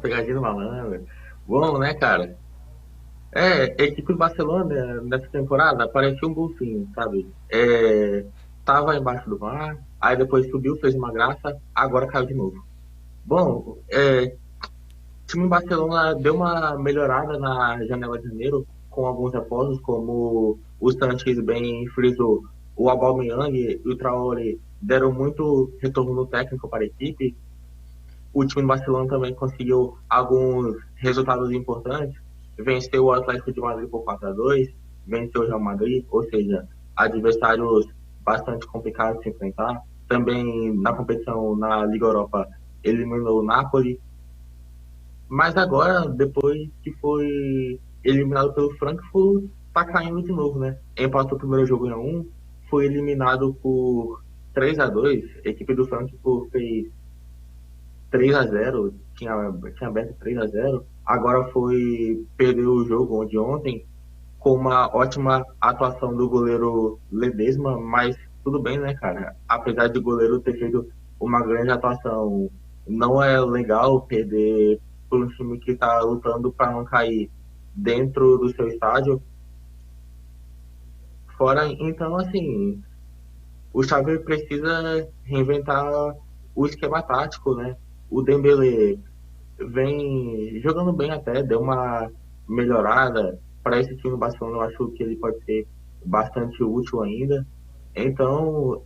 Speaker 3: Pegadinha do malandro. Bom, né, cara? A equipe do Barcelona nessa temporada parecia um golfinho, sabe? Tava embaixo do mar, aí depois subiu, fez uma graça, agora caiu de novo. Bom, o time do Barcelona deu uma melhorada na janela de janeiro com alguns reforços, como o Sanches bem frisou, o Aubameyang e o Traoré deram muito retorno no técnico para a equipe. O time do Barcelona também conseguiu alguns resultados importantes, venceu o Atlético de Madrid por 4-2, venceu o Real Madrid, ou seja, adversários bastante complicados de se enfrentar. Também na competição na Liga Europa eliminou o Napoli. Mas agora, depois que foi eliminado pelo Frankfurt, tá caindo de novo, né? Empatou o primeiro jogo em 1, foi eliminado por 3-2. A equipe do Frankfurt fez 3-0, tinha aberto 3-0. Agora perdeu o jogo de ontem com uma ótima atuação do goleiro Ledesma, mas tudo bem, né, cara? Apesar de o goleiro ter feito uma grande atuação, não é legal perder por um time que está lutando para não cair dentro do seu estádio. Então, assim, o Xavi precisa reinventar o esquema tático, né? O Dembélé vem jogando bem até, deu uma melhorada. Para esse time do Barcelona, eu acho que ele pode ser bastante útil ainda. Então,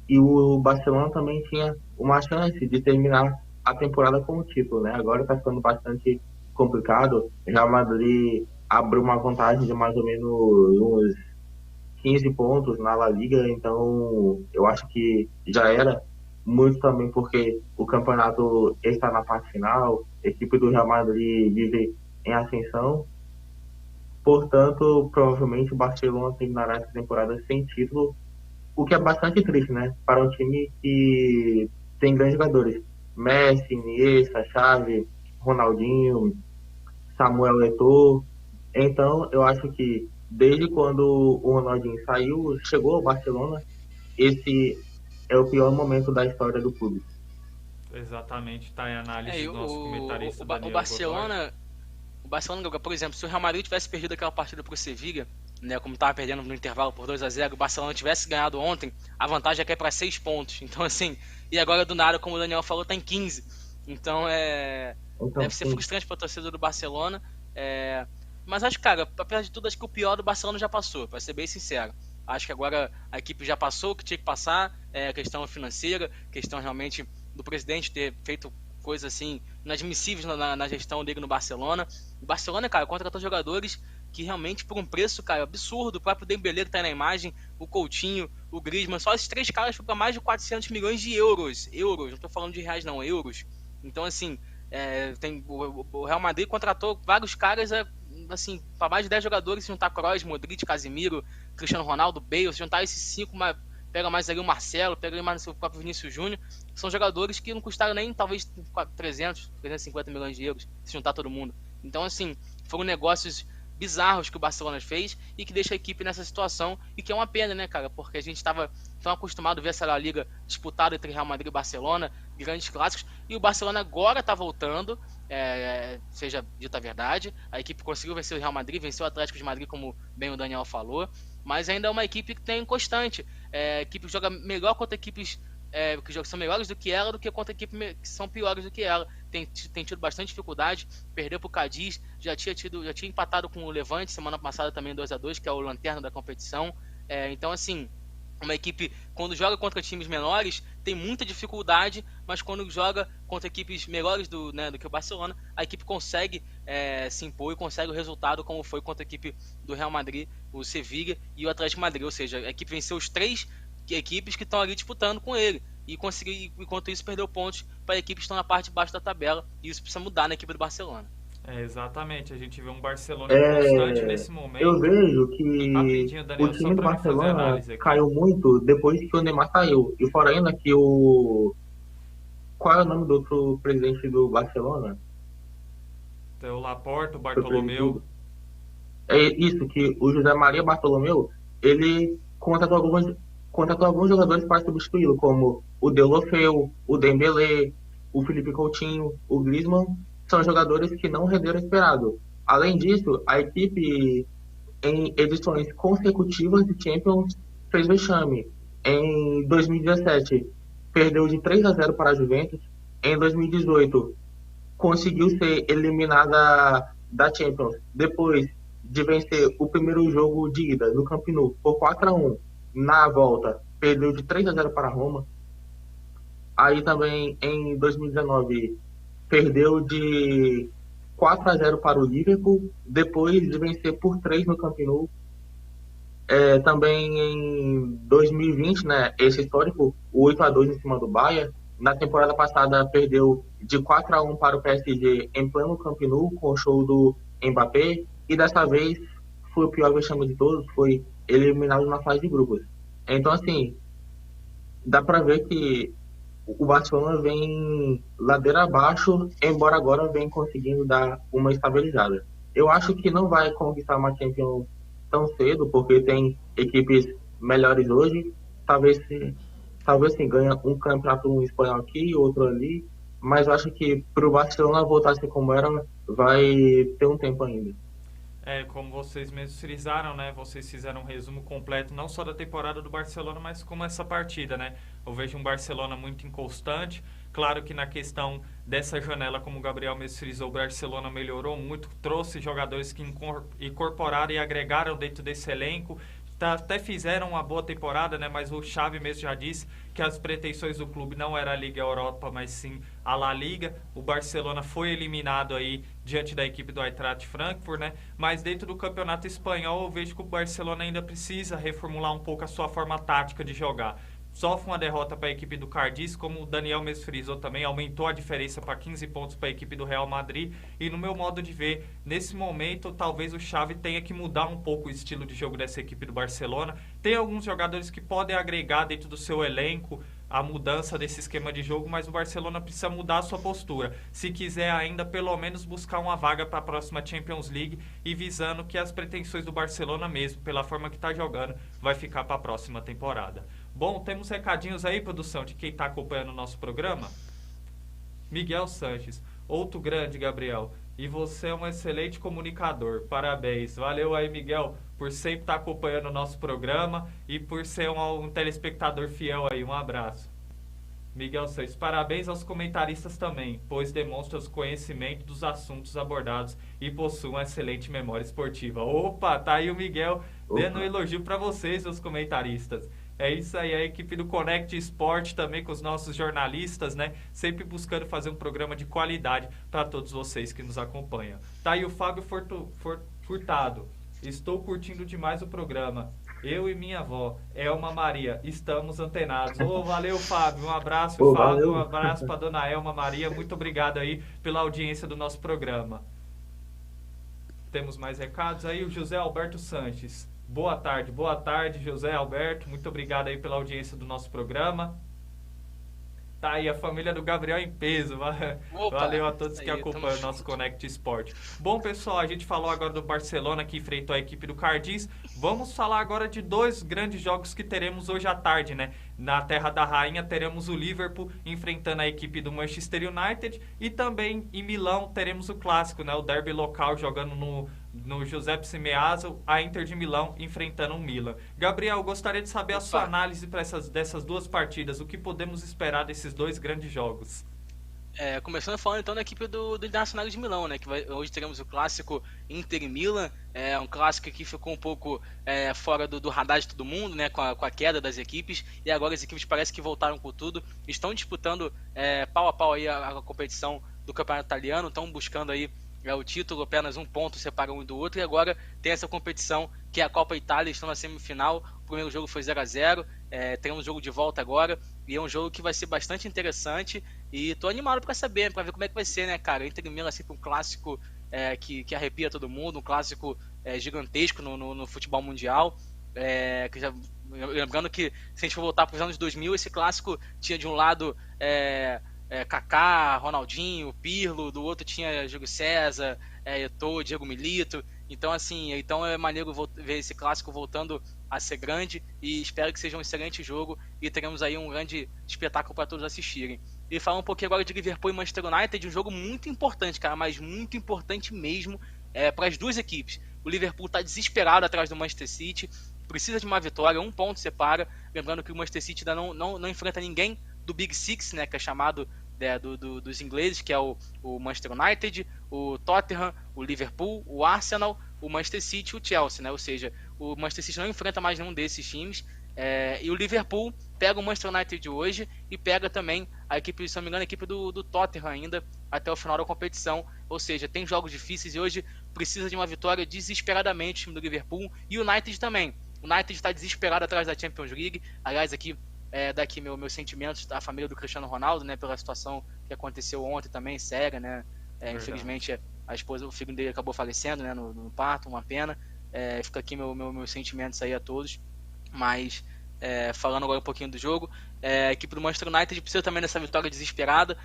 Speaker 3: e o Barcelona também tinha uma chance de terminar a temporada com o título, né? Agora está ficando bastante complicado. Real Madrid abriu uma vantagem de mais ou menos uns 15 pontos na La Liga, então eu acho que já era muito também porque o campeonato está na parte final, a equipe do Real Madrid vive em ascensão, portanto, provavelmente o Barcelona terminará essa temporada sem título, o que é bastante triste, né? Para um time que tem grandes jogadores. Messi, Iniesta, Xavi, Ronaldinho, Samuel Eto'o. Então, eu acho que desde quando o Ronaldinho saiu, chegou ao Barcelona, esse é o pior momento da história do clube.
Speaker 1: Exatamente, está em análise do nosso comentarista Daniel
Speaker 2: o Barcelona, por exemplo, se o Real Madrid tivesse perdido aquela partida para o Sevilla, né, como estava perdendo no intervalo por 2-0, o Barcelona tivesse ganhado ontem, a vantagem é que é para 6 pontos. Então, assim, e agora do nada, como o Daniel falou, está em 15. Então, deve ser frustrante para a torcida do Barcelona. Mas acho, cara, apesar de tudo, acho que o pior do Barcelona já passou, para ser bem sincero. Acho que agora a equipe já passou o que tinha que passar, questão financeira, questão realmente do presidente ter feito coisas assim inadmissíveis na gestão dele no Barcelona. O Barcelona, cara, contratou jogadores que realmente por um preço, cara, absurdo. O próprio Dembélé que tá aí na imagem, o Coutinho, o Griezmann, só esses 3 caras foram para mais de 400 milhões de euros. Não tô falando de reais não, euros. Então, assim, o Real Madrid contratou vários caras, assim, para mais de 10 jogadores, se juntar Kroos, Modric, Casemiro, Cristiano Ronaldo, Bale, se juntar esses 5, pega mais ali o Marcelo, pega mais o próprio Vinícius Júnior, são jogadores que não custaram nem talvez 350 milhões de euros, se juntar todo mundo. Então, assim, foram negócios bizarros que o Barcelona fez e que deixa a equipe nessa situação, e que é uma pena, né, cara, porque a gente estava tão acostumado a ver essa La Liga disputada entre Real Madrid e Barcelona, grandes clássicos, e o Barcelona agora está voltando, seja dita a verdade, a equipe conseguiu vencer o Real Madrid, venceu o Atlético de Madrid, como bem o Daniel falou, mas ainda é uma equipe que tem constante, a equipe joga melhor contra equipes que são melhores do que ela, do que contra equipes que são piores do que ela. Tem tido bastante dificuldade, perdeu pro Cádiz, já tinha empatado com o Levante semana passada também 2-2, que é o lanterna da competição. Então, assim, uma equipe, quando joga contra times menores, tem muita dificuldade, mas quando joga contra equipes melhores do que o Barcelona, a equipe consegue se impor e consegue o resultado, como foi contra a equipe do Real Madrid, o Sevilla e o Atlético de Madrid. Ou seja, a equipe venceu os 3 equipes que estão ali disputando com ele, e conseguiu, enquanto isso, perdeu pontos para equipes que estão na parte de baixo da tabela, e isso precisa mudar na equipe do Barcelona.
Speaker 1: Exatamente, a gente vê um Barcelona inconstante nesse momento.
Speaker 3: Eu vejo que
Speaker 1: Rapidinho, Daniel,
Speaker 3: o
Speaker 1: só
Speaker 3: time do
Speaker 1: pra mim fazer
Speaker 3: Barcelona
Speaker 1: análise aqui.
Speaker 3: caiu muito depois que o Neymar saiu. E fora ainda que Qual é o nome do outro presidente do Barcelona?
Speaker 1: Tem o Laporta, o Bartolomeu.
Speaker 3: É isso, que o José Maria Bartolomeu, ele contratou alguns jogadores para substituí-lo, como o Deulofeu, o Dembélé, o Felipe Coutinho, o Griezmann, são jogadores que não renderam o esperado. Além disso, a equipe, em edições consecutivas de Champions, fez vexame. Em 2017, perdeu de 3-0 para a Juventus. Em 2018, conseguiu ser eliminada da Champions depois de vencer o primeiro jogo de ida no Camp Nou por 4-1. Na volta, perdeu de 3-0 para a Roma. Aí também em 2019 perdeu de 4-0 para o Liverpool, depois de vencer por 3 no Camp Nou. Também em 2020, né, esse histórico, o 8-2 em cima do Bayern. Na temporada passada perdeu de 4-1 para o PSG em pleno Camp Nou, com o show do Mbappé. E dessa vez foi o pior vexame de todos, foi eliminado na fase de grupos. Então, assim, dá para ver que o Barcelona vem ladeira abaixo, embora agora venha conseguindo dar uma estabilizada. Eu acho que não vai conquistar uma Champions tão cedo, porque tem equipes melhores hoje. Talvez sim ganhe um campeonato espanhol aqui, outro ali, mas eu acho que para o Barcelona voltar a ser como era, vai ter um tempo ainda.
Speaker 1: Como vocês mesmos frisaram, né? Vocês fizeram um resumo completo, não só da temporada do Barcelona, mas como essa partida, né? Eu vejo um Barcelona muito inconstante. Claro que na questão dessa janela, como o Gabriel mesmo frisou, o Barcelona melhorou muito, trouxe jogadores que incorporaram e agregaram dentro desse elenco. Até fizeram uma boa temporada, né? Mas o Xavi mesmo já disse que as pretensões do clube não era a Liga Europa, mas sim a La Liga. O Barcelona foi eliminado aí diante da equipe do Eintracht Frankfurt, né? Mas dentro do campeonato espanhol eu vejo que o Barcelona ainda precisa reformular um pouco a sua forma tática de jogar. Sofre uma derrota para a equipe do Cardiz, como o Daniel mesmo frisou também, aumentou a diferença para 15 pontos para a equipe do Real Madrid. E no meu modo de ver, nesse momento, talvez o Xavi tenha que mudar um pouco o estilo de jogo dessa equipe do Barcelona. Tem alguns jogadores que podem agregar dentro do seu elenco a mudança desse esquema de jogo, mas o Barcelona precisa mudar a sua postura. Se quiser ainda, pelo menos buscar uma vaga para a próxima Champions League e visando que as pretensões do Barcelona mesmo, pela forma que está jogando, vai ficar para a próxima temporada. Bom, temos recadinhos aí, produção, de quem está acompanhando o nosso programa. Miguel Sanches, outro grande, Gabriel. E você é um excelente comunicador. Parabéns. Valeu aí, Miguel, por sempre estar acompanhando o nosso programa e por ser um telespectador fiel aí. Um abraço. Miguel Sanches, parabéns aos comentaristas também, pois demonstram o conhecimento dos assuntos abordados e possuem uma excelente memória esportiva. Opa, tá aí o Miguel dando um elogio para vocês, os comentaristas. É isso aí, a equipe do Connect Sport também com os nossos jornalistas, né? Sempre buscando fazer um programa de qualidade para todos vocês que nos acompanham. Tá aí o Fábio Furtado. Estou curtindo demais o programa. Eu e minha avó, Elma Maria, estamos antenados. Valeu, Fábio. Um abraço, Fábio. Valeu. Um abraço para dona Elma Maria. Muito obrigado aí pela audiência do nosso programa. Temos mais recados aí. O José Alberto Sanches. Boa tarde, José Alberto. Muito obrigado aí pela audiência do nosso programa. Tá aí a família do Gabriel em peso. Valeu a todos que acompanham o nosso Connect Sport. Bom, pessoal, a gente falou agora do Barcelona que enfrentou a equipe do Cardiz. Vamos falar agora de 2 grandes jogos que teremos hoje à tarde, né? Na Terra da Rainha teremos o Liverpool enfrentando a equipe do Manchester United e também em Milão teremos o clássico, né? O derby local jogando no Giuseppe Meazza, a Inter de Milão enfrentando o Milan. Gabriel, gostaria de saber a sua análise para dessas 2 partidas. O que podemos esperar desses 2 grandes jogos?
Speaker 2: Começando falando então da equipe do Internacional de Milão, né? Hoje teremos o clássico Inter e Milan, um clássico que ficou um pouco fora do radar de todo mundo, né? Com a queda das equipes, e agora as equipes parece que voltaram com tudo, estão disputando pau a pau aí a competição do Campeonato Italiano, estão buscando aí o título, apenas um ponto separa um do outro, e agora tem essa competição que é a Copa Itália, estão na semifinal, o primeiro jogo foi 0-0, teremos jogo de volta agora, e é um jogo que vai ser bastante interessante, e tô animado pra saber, pra ver como é que vai ser, né, cara? Inter e Milan é sempre um clássico que arrepia todo mundo, um clássico gigantesco no futebol mundial, lembrando que se a gente for voltar para os anos 2000, esse clássico tinha de um lado Kaká, Ronaldinho, Pirlo, do outro tinha Júlio César, Eto'o, Diego Milito. Então, assim, é maneiro ver esse clássico voltando a ser grande, e espero que seja um excelente jogo e teremos aí um grande espetáculo para todos assistirem. E falar um pouquinho agora de Liverpool e Manchester United, um jogo muito importante, cara, mas muito importante mesmo para as duas equipes. O Liverpool está desesperado atrás do Manchester City, precisa de uma vitória, um ponto separa. Lembrando que o Manchester City ainda não enfrenta ninguém do Big Six, né, que é chamado dos ingleses, que é o Manchester United, o Tottenham, o Liverpool, o Arsenal, o Manchester City e o Chelsea, né? Ou seja, o Manchester City não enfrenta mais nenhum desses times, e o Liverpool pega o Manchester United hoje e pega também a equipe, se não me engano, a equipe do Tottenham ainda até o final da competição. Ou seja, tem jogos difíceis e hoje precisa de uma vitória desesperadamente o time do Liverpool, e o United também. O United está desesperado atrás da Champions League. Aliás, aqui daqui meus sentimentos à família do Cristiano Ronaldo, né, pela situação que aconteceu ontem também, séria, né, infelizmente a esposa, o filho dele acabou falecendo, né, no parto, uma pena. Fica aqui meus sentimentos aí a todos, mas falando agora um pouquinho do jogo, a equipe do Manchester United precisa também dessa vitória desesperada,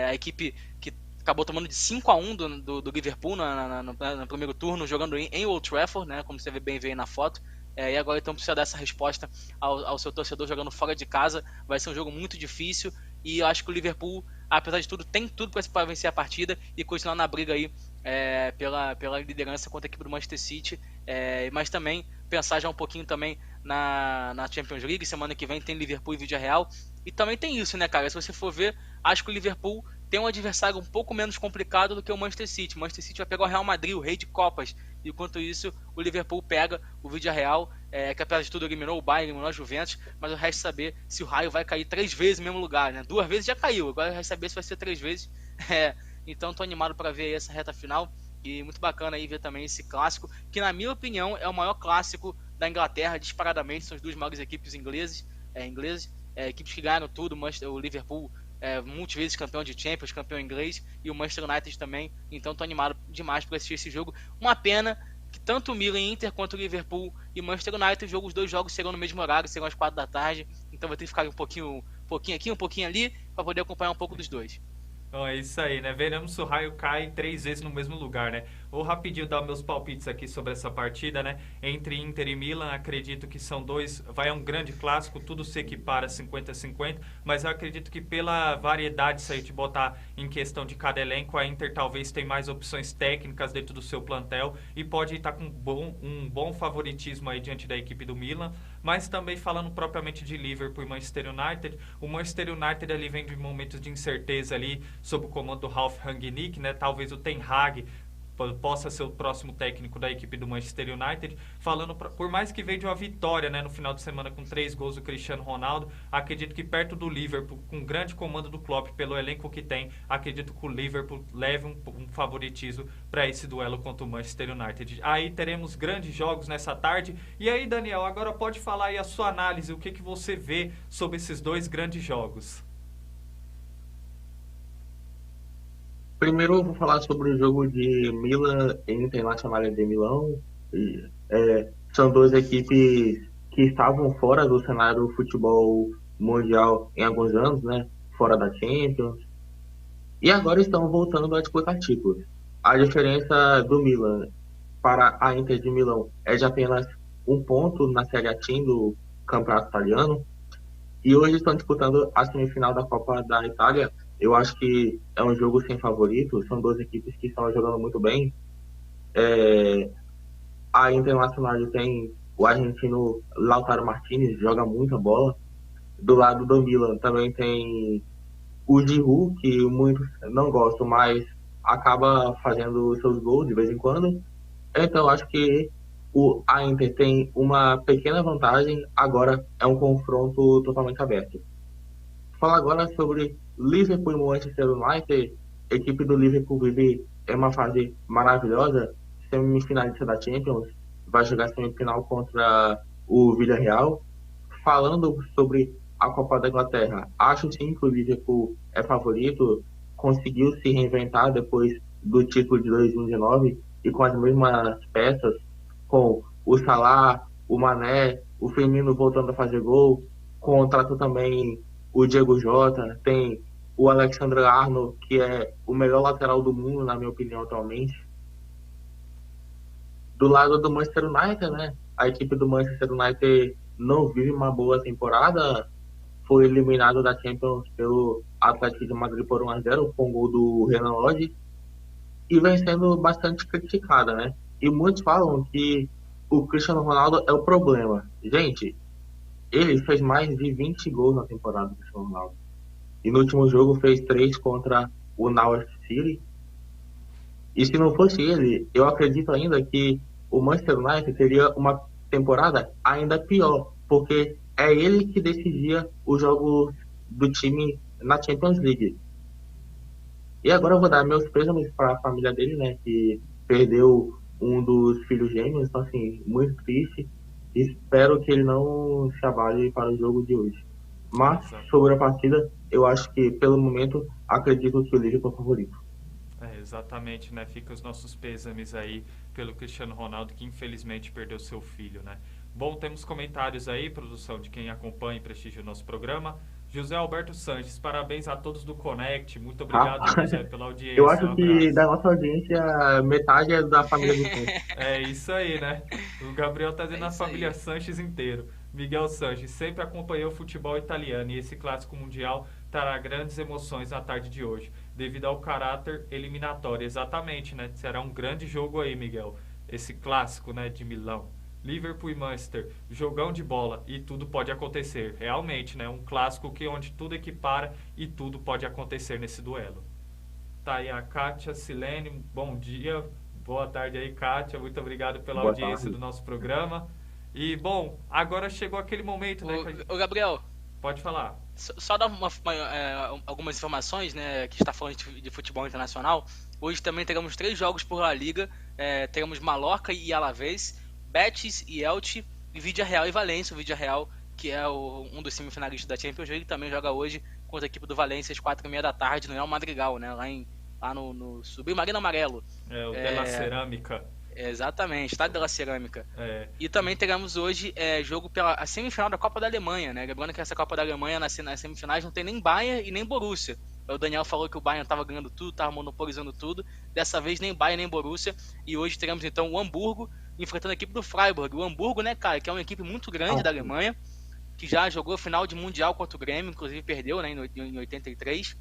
Speaker 2: a equipe que acabou tomando de 5-1 do Liverpool no primeiro turno, jogando em Old Trafford, né, como você bem vê aí na foto. E agora então precisa dar essa resposta ao seu torcedor jogando fora de casa. Vai ser um jogo muito difícil, e eu acho que o Liverpool, apesar de tudo, tem tudo para vencer a partida e continuar na briga aí pela liderança contra a equipe do Manchester City, mas também pensar já um pouquinho também na Champions League. Semana que vem tem Liverpool e Villarreal, e também tem isso, né, cara? Se você for ver, acho que o Liverpool tem um adversário um pouco menos complicado do que o Manchester City. O Manchester City vai pegar o Real Madrid, o rei de Copas, e enquanto isso o Liverpool pega o Villarreal, que apesar de tudo eliminou o Bayern, eliminou a Juventus, mas o resto saber se o Raio vai cair 3 vezes no mesmo lugar, né? 2 vezes já caiu, agora o resto saber se vai ser 3 vezes. Então tô animado para ver aí essa reta final, e muito bacana aí ver também esse clássico, que na minha opinião é o maior clássico da Inglaterra, disparadamente. São as duas maiores equipes inglesas, equipes que ganharam tudo. O Liverpool multivezes campeão de Champions, campeão inglês, e o Manchester United também. Então tô animado demais para assistir esse jogo. Uma pena que tanto o Milan e Inter quanto o Liverpool e o Manchester United, os dois jogos serão no mesmo horário, serão às 4 da tarde, então vai ter que ficar um pouquinho aqui, um pouquinho ali, para poder acompanhar um pouco dos dois.
Speaker 1: Então é isso aí, né? Veremos se o raio cai 3 vezes no mesmo lugar, né? Vou rapidinho dar meus palpites aqui sobre essa partida, né? Entre Inter e Milan, acredito que são vai um grande clássico, tudo se equipara 50-50, mas eu acredito que pela variedade, se a gente botar em questão de cada elenco, a Inter talvez tenha mais opções técnicas dentro do seu plantel e pode estar com um bom favoritismo aí diante da equipe do Milan. Mas também falando propriamente de Liverpool e Manchester United, o Manchester United ali vem de momentos de incerteza ali, sob o comando do Ralf Rangnick, né? Talvez o Ten Hag possa ser o próximo técnico da equipe do Manchester United. Por mais que veio de uma vitória, né, no final de semana com 3 gols do Cristiano Ronaldo, acredito que perto do Liverpool, com o grande comando do Klopp, pelo elenco que tem, acredito que o Liverpool leve um favoritismo para esse duelo contra o Manchester United. Aí teremos grandes jogos nessa tarde. E aí, Daniel, agora pode falar aí a sua análise, o que você vê sobre esses 2 grandes jogos?
Speaker 3: Primeiro eu vou falar sobre o jogo de Milan e Internacional de Milão. São 2 equipes que estavam fora do cenário do futebol mundial em alguns anos, né? Fora da Champions. E agora estão voltando a disputar títulos. A diferença do Milan para a Inter de Milão é de apenas 1 ponto na Série A do Campeonato Italiano. E hoje estão disputando a semifinal da Copa da Itália. Eu acho que é um jogo sem favorito. São 2 equipes que estão jogando muito bem. A Internacional tem o argentino Lautaro Martinez, joga muita bola. Do lado do Milan também tem o Giroud, que muitos não gostam, mas acaba fazendo seus gols de vez em quando. Então, acho que a Inter tem uma pequena vantagem, agora é um confronto totalmente aberto. Falar agora sobre Liverpool e Manchester United. A equipe do Liverpool vive em uma fase maravilhosa, semifinalista da Champions, vai jogar semifinal contra o Villarreal. Falando sobre a Copa da Inglaterra, acho sim que o Liverpool é favorito, conseguiu se reinventar depois do título de 2019 e com as mesmas peças, com o Salah, o Mané, o Firmino voltando a fazer gol, contratou também o Diego Jota, tem o Alexander-Arnold, que é o melhor lateral do mundo, na minha opinião, atualmente. Do lado do Manchester United, né? A equipe do Manchester United não vive uma boa temporada, foi eliminado da Champions pelo Atlético de Madrid por 1-0 com o gol do Renan Lodge e vem sendo bastante criticada, né? E muitos falam que o Cristiano Ronaldo é o problema. Gente, ele fez mais de 20 gols na temporada do Cristiano Ronaldo. E no último jogo fez 3 contra o Norwich City. E se não fosse ele, eu acredito ainda que o Manchester United teria uma temporada ainda pior, porque é ele que decidia os jogos do time na Champions League. E agora eu vou dar meus pêsames para a família dele, né, que perdeu um dos filhos gêmeos, então assim, muito triste. Espero que ele não se abale para o jogo de hoje. Mas, sobre a partida, eu acho que, pelo momento, acredito que o Liverpool é o favorito.
Speaker 1: Exatamente, né? Fica os nossos pêsames aí pelo Cristiano Ronaldo, que infelizmente perdeu seu filho, né? Bom, temos comentários aí, produção, de quem acompanha e prestigia o nosso programa. José Alberto Sanches, parabéns a todos do Connect. Muito obrigado, José, pela audiência.
Speaker 3: Eu acho que da nossa audiência, metade é da família do Sanches.
Speaker 1: É isso aí, né? O Gabriel tá dizendo a família Sanches inteiro. Miguel Sanches, sempre acompanhou o futebol italiano e esse clássico mundial trará grandes emoções na tarde de hoje, devido ao caráter eliminatório. Exatamente, né? Será um grande jogo aí, Miguel. Esse clássico, né, de Milão. Liverpool e Manchester, jogão de bola e tudo pode acontecer. Realmente, né? Um clássico onde tudo equipara e tudo pode acontecer nesse duelo. Tá aí a Kátia Silene, bom dia, boa tarde aí, Kátia, muito obrigado pela audiência do nosso programa. E, bom, agora chegou aquele momento, né?
Speaker 2: Ô, Gabriel.
Speaker 1: Pode falar.
Speaker 2: Só dar algumas informações, né, que está falando de futebol internacional. Hoje também teremos 3 jogos por La Liga, teremos Mallorca e Alavés, Betis e Elche, e Villarreal e Valência. O Villarreal, que é um dos semifinalistas da Champions League, também joga hoje contra a equipe do Valência às 4h30 da tarde no El Madrigal, né, lá no Submarino Amarelo.
Speaker 1: O Della Cerâmica.
Speaker 2: Exatamente, Estádio da Cerâmica. E também teremos hoje jogo pela semifinal da Copa da Alemanha, né? Lembrando que essa Copa da Alemanha nas semifinais não tem nem Bayern e nem Borussia. O Daniel falou que o Bayern estava ganhando tudo, estava monopolizando tudo. Dessa vez nem Bayern nem Borussia. E hoje teremos então o Hamburgo enfrentando a equipe do Freiburg. O Hamburgo, né, cara, que é uma equipe muito grande da Alemanha, que já jogou final de Mundial contra o Grêmio, inclusive perdeu, né, em 83.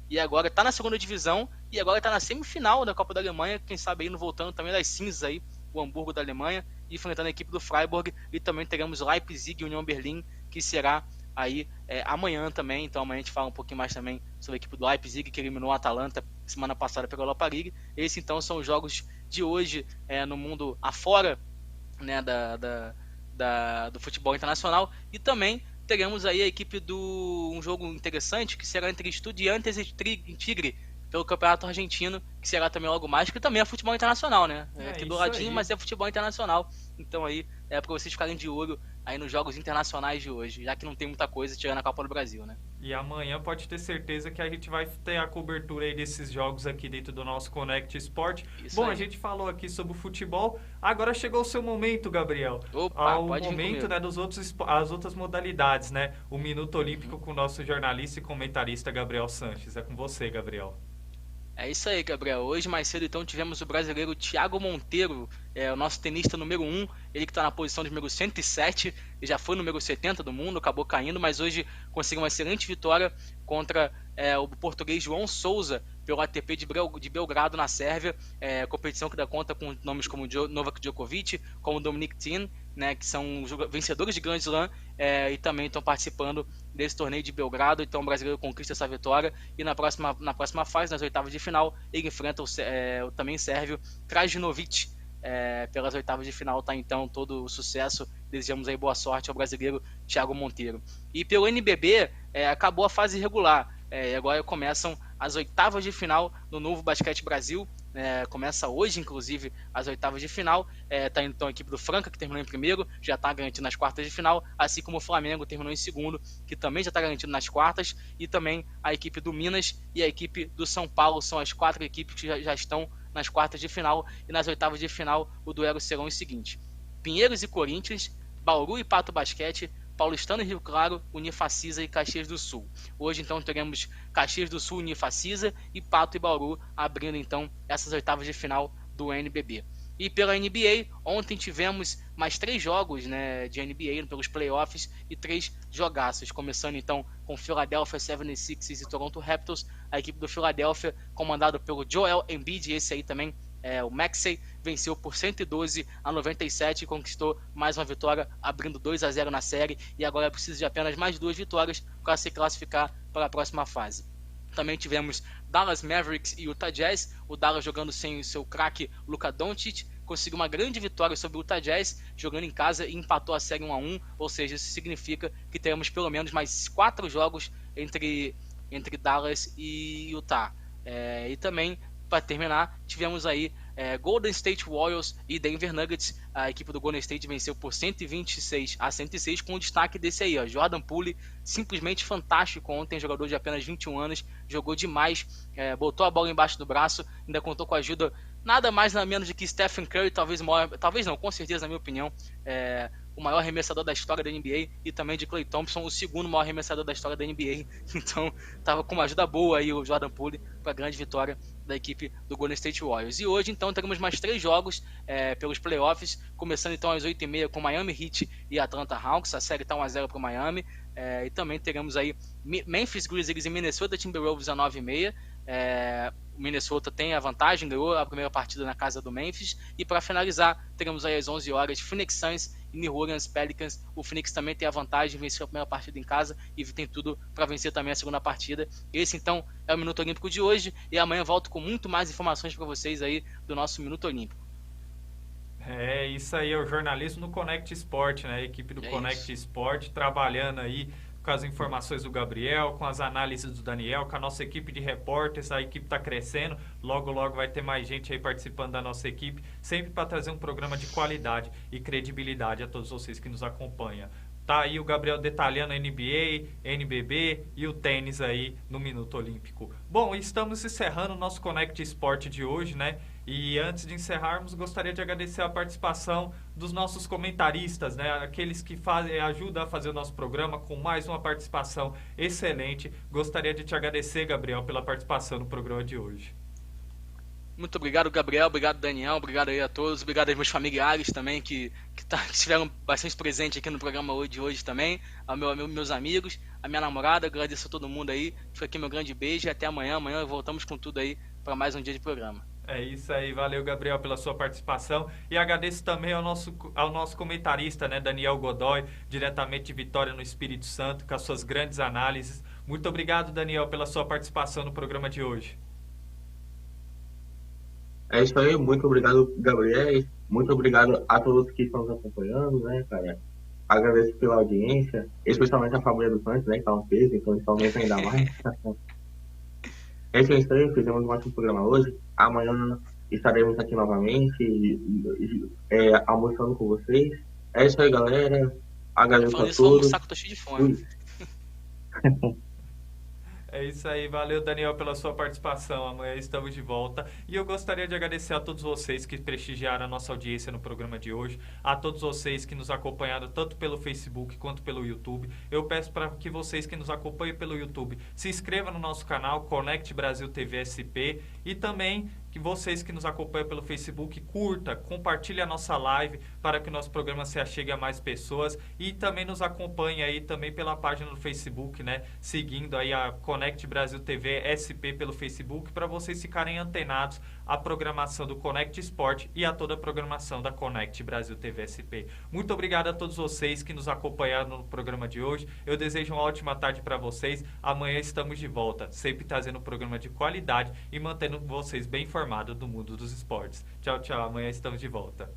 Speaker 2: E agora tá na segunda divisão e agora tá na semifinal da Copa da Alemanha, quem sabe aí não voltando também das cinzas aí, o Hamburgo da Alemanha, enfrentando a equipe do Freiburg. E também teremos Leipzig e União Berlim, que será aí amanhã também. Então amanhã a gente fala um pouquinho mais também sobre a equipe do Leipzig, que eliminou a Atalanta semana passada pela Europa League. Esses então são os jogos de hoje no mundo afora, né, do futebol internacional. E também teremos aí a equipe um jogo interessante, que será entre Estudiantes e Tigre, pelo Campeonato Argentino, que será também logo mais, que também é futebol internacional, né? Aqui do ladinho, mas é futebol internacional. Então aí é para vocês ficarem de olho aí nos jogos internacionais de hoje, já que não tem muita coisa tirando a Copa do Brasil, né?
Speaker 1: E amanhã pode ter certeza que a gente vai ter a cobertura aí desses jogos aqui dentro do nosso Connect Sport. Bom, a gente falou aqui sobre o futebol, agora chegou o seu momento, Gabriel.
Speaker 2: Opa,
Speaker 1: o momento, né, as outras modalidades, né? O Minuto Olímpico com o nosso jornalista e comentarista Gabriel Sanches. É com você, Gabriel.
Speaker 2: É isso aí, Gabriel. Hoje, mais cedo, então, tivemos o brasileiro Thiago Monteiro, o nosso tenista número 1, ele que está na posição de número 107, ele já foi número 70 do mundo, acabou caindo, mas hoje conseguiu uma excelente vitória contra o português João Souza pelo ATP de Belgrado, na Sérvia, competição que dá conta com nomes como Novak Djokovic, como Dominic Thiem, né, que são vencedores de Grand Slam, e também estão participando desse torneio de Belgrado. Então o brasileiro conquista essa vitória, e na próxima fase, nas oitavas de final, ele enfrenta o também sérvio Krajinovic, pelas oitavas de final. Tá então todo o sucesso, desejamos aí boa sorte ao brasileiro Thiago Monteiro. E pelo NBB, acabou a fase regular, e agora começam as oitavas de final no Novo Basquete Brasil. Começa hoje, inclusive, as oitavas de final. Tá então a equipe do Franca, que terminou em primeiro, já está garantido nas quartas de final, assim como o Flamengo terminou em segundo, que também já está garantido nas quartas, e também a equipe do Minas e a equipe do São Paulo são as 4 equipes que já estão nas quartas de final. E nas oitavas de final o duelo serão os seguintes: Pinheiros e Corinthians, Bauru e Pato Basquete, Paulistano e Rio Claro, Unifacisa e Caxias do Sul. Hoje então teremos Caxias do Sul, Unifacisa, e Pato e Bauru abrindo então essas oitavas de final do NBB. E pela NBA, ontem tivemos mais 3 jogos, né, de NBA pelos playoffs, e 3 jogaços, começando então com Philadelphia 76ers e Toronto Raptors. A equipe do Philadelphia, comandado pelo Joel Embiid, esse aí também o Maxey, venceu por 112-97 e conquistou mais uma vitória, abrindo 2-0 na série, e agora precisa de apenas mais 2 vitórias para se classificar para a próxima fase. Também tivemos Dallas Mavericks e Utah Jazz. O Dallas, jogando sem o seu craque Luka Doncic, conseguiu uma grande vitória sobre o Utah Jazz, jogando em casa, e empatou a série 1-1, ou seja, isso significa que teremos pelo menos mais 4 jogos entre Dallas e Utah. E também, para terminar, tivemos aí Golden State Warriors e Denver Nuggets. A equipe do Golden State venceu por 126-106, com o destaque desse aí, Jordan Poole, simplesmente fantástico ontem, jogador de apenas 21 anos, jogou demais, botou a bola embaixo do braço, ainda contou com a ajuda nada mais nada menos do que Stephen Curry, talvez não, com certeza, na minha opinião, o maior arremessador da história da NBA, e também de Klay Thompson, o segundo maior arremessador da história da NBA. Então estava com uma ajuda boa aí o Jordan Poole para a grande vitória da equipe do Golden State Warriors. E hoje então teremos mais 3 jogos pelos playoffs, começando então às 8h30 com Miami Heat e Atlanta Hawks. A série está 1-0 para o Miami, e também teremos aí Memphis Grizzlies e Minnesota Timberwolves às 9h30. O Minnesota tem a vantagem, ganhou a primeira partida na casa do Memphis. E para finalizar, teremos aí às 11 horas Phoenix Suns e New Orleans Pelicans. O Phoenix também tem a vantagem, venceu a primeira partida em casa e tem tudo para vencer também a segunda partida. Esse então é o Minuto Olímpico de hoje, e amanhã volto com muito mais informações para vocês aí do nosso Minuto Olímpico.
Speaker 1: Isso aí é o jornalismo no Connect Sport, né? A equipe do Connect Sport trabalhando aí com as informações do Gabriel, com as análises do Daniel, com a nossa equipe de repórteres. A equipe está crescendo, logo vai ter mais gente aí participando da nossa equipe, sempre para trazer um programa de qualidade e credibilidade a todos vocês que nos acompanham. Tá aí o Gabriel detalhando a NBA, NBB e o tênis aí no Minuto Olímpico. Bom, estamos encerrando o nosso Connect Sport de hoje, né? E antes de encerrarmos, gostaria de agradecer a participação dos nossos comentaristas, né? Aqueles que ajudam a fazer o nosso programa com mais uma participação excelente. Gostaria de te agradecer, Gabriel, pela participação no programa de hoje.
Speaker 2: Muito obrigado, Gabriel, obrigado, Daniel, obrigado aí a todos, obrigado aos meus familiares também que estiveram bastante presentes aqui no programa de hoje também, meus amigos, a minha namorada. Agradeço a todo mundo aí, fica aqui meu grande beijo e até amanhã. Amanhã voltamos com tudo aí para mais um dia de programa.
Speaker 1: É isso aí, valeu, Gabriel, pela sua participação, e agradeço também ao nosso comentarista, né, Daniel Godoy, diretamente de Vitória, no Espírito Santo, com as suas grandes análises. Muito obrigado, Daniel, pela sua participação no programa de hoje.
Speaker 3: É isso aí, muito obrigado, Gabriel, muito obrigado a todos que estão nos acompanhando, né, cara. Agradeço pela audiência, especialmente a família do Santos, né, que tá um peso, então eles aumentam ainda mais. É isso aí, fizemos um ótimo programa hoje. Amanhã estaremos aqui novamente, almoçando com vocês. É isso aí, galera. Agradeço a todos.
Speaker 2: Saco, tô cheio de fome.
Speaker 1: É isso aí, valeu, Daniel, pela sua participação. Amanhã estamos de volta. E eu gostaria de agradecer a todos vocês que prestigiaram a nossa audiência no programa de hoje, a todos vocês que nos acompanharam tanto pelo Facebook quanto pelo YouTube. Eu peço para que vocês que nos acompanham pelo YouTube se inscrevam no nosso canal Connect Brasil TV SP E também que vocês que nos acompanham pelo Facebook, curta, compartilhe a nossa live para que o nosso programa se achegue a mais pessoas e também nos acompanhe aí também pela página do Facebook, né? Seguindo aí a Connect Brasil TV SP pelo Facebook para vocês ficarem antenados à programação do Connect Sport e a toda a programação da Connect Brasil TV SP. Muito obrigado a todos vocês que nos acompanharam no programa de hoje. Eu desejo uma ótima tarde para vocês. Amanhã estamos de volta, sempre trazendo um programa de qualidade e mantendo vocês bem informados do mundo dos esportes. Tchau, tchau. Amanhã estamos de volta.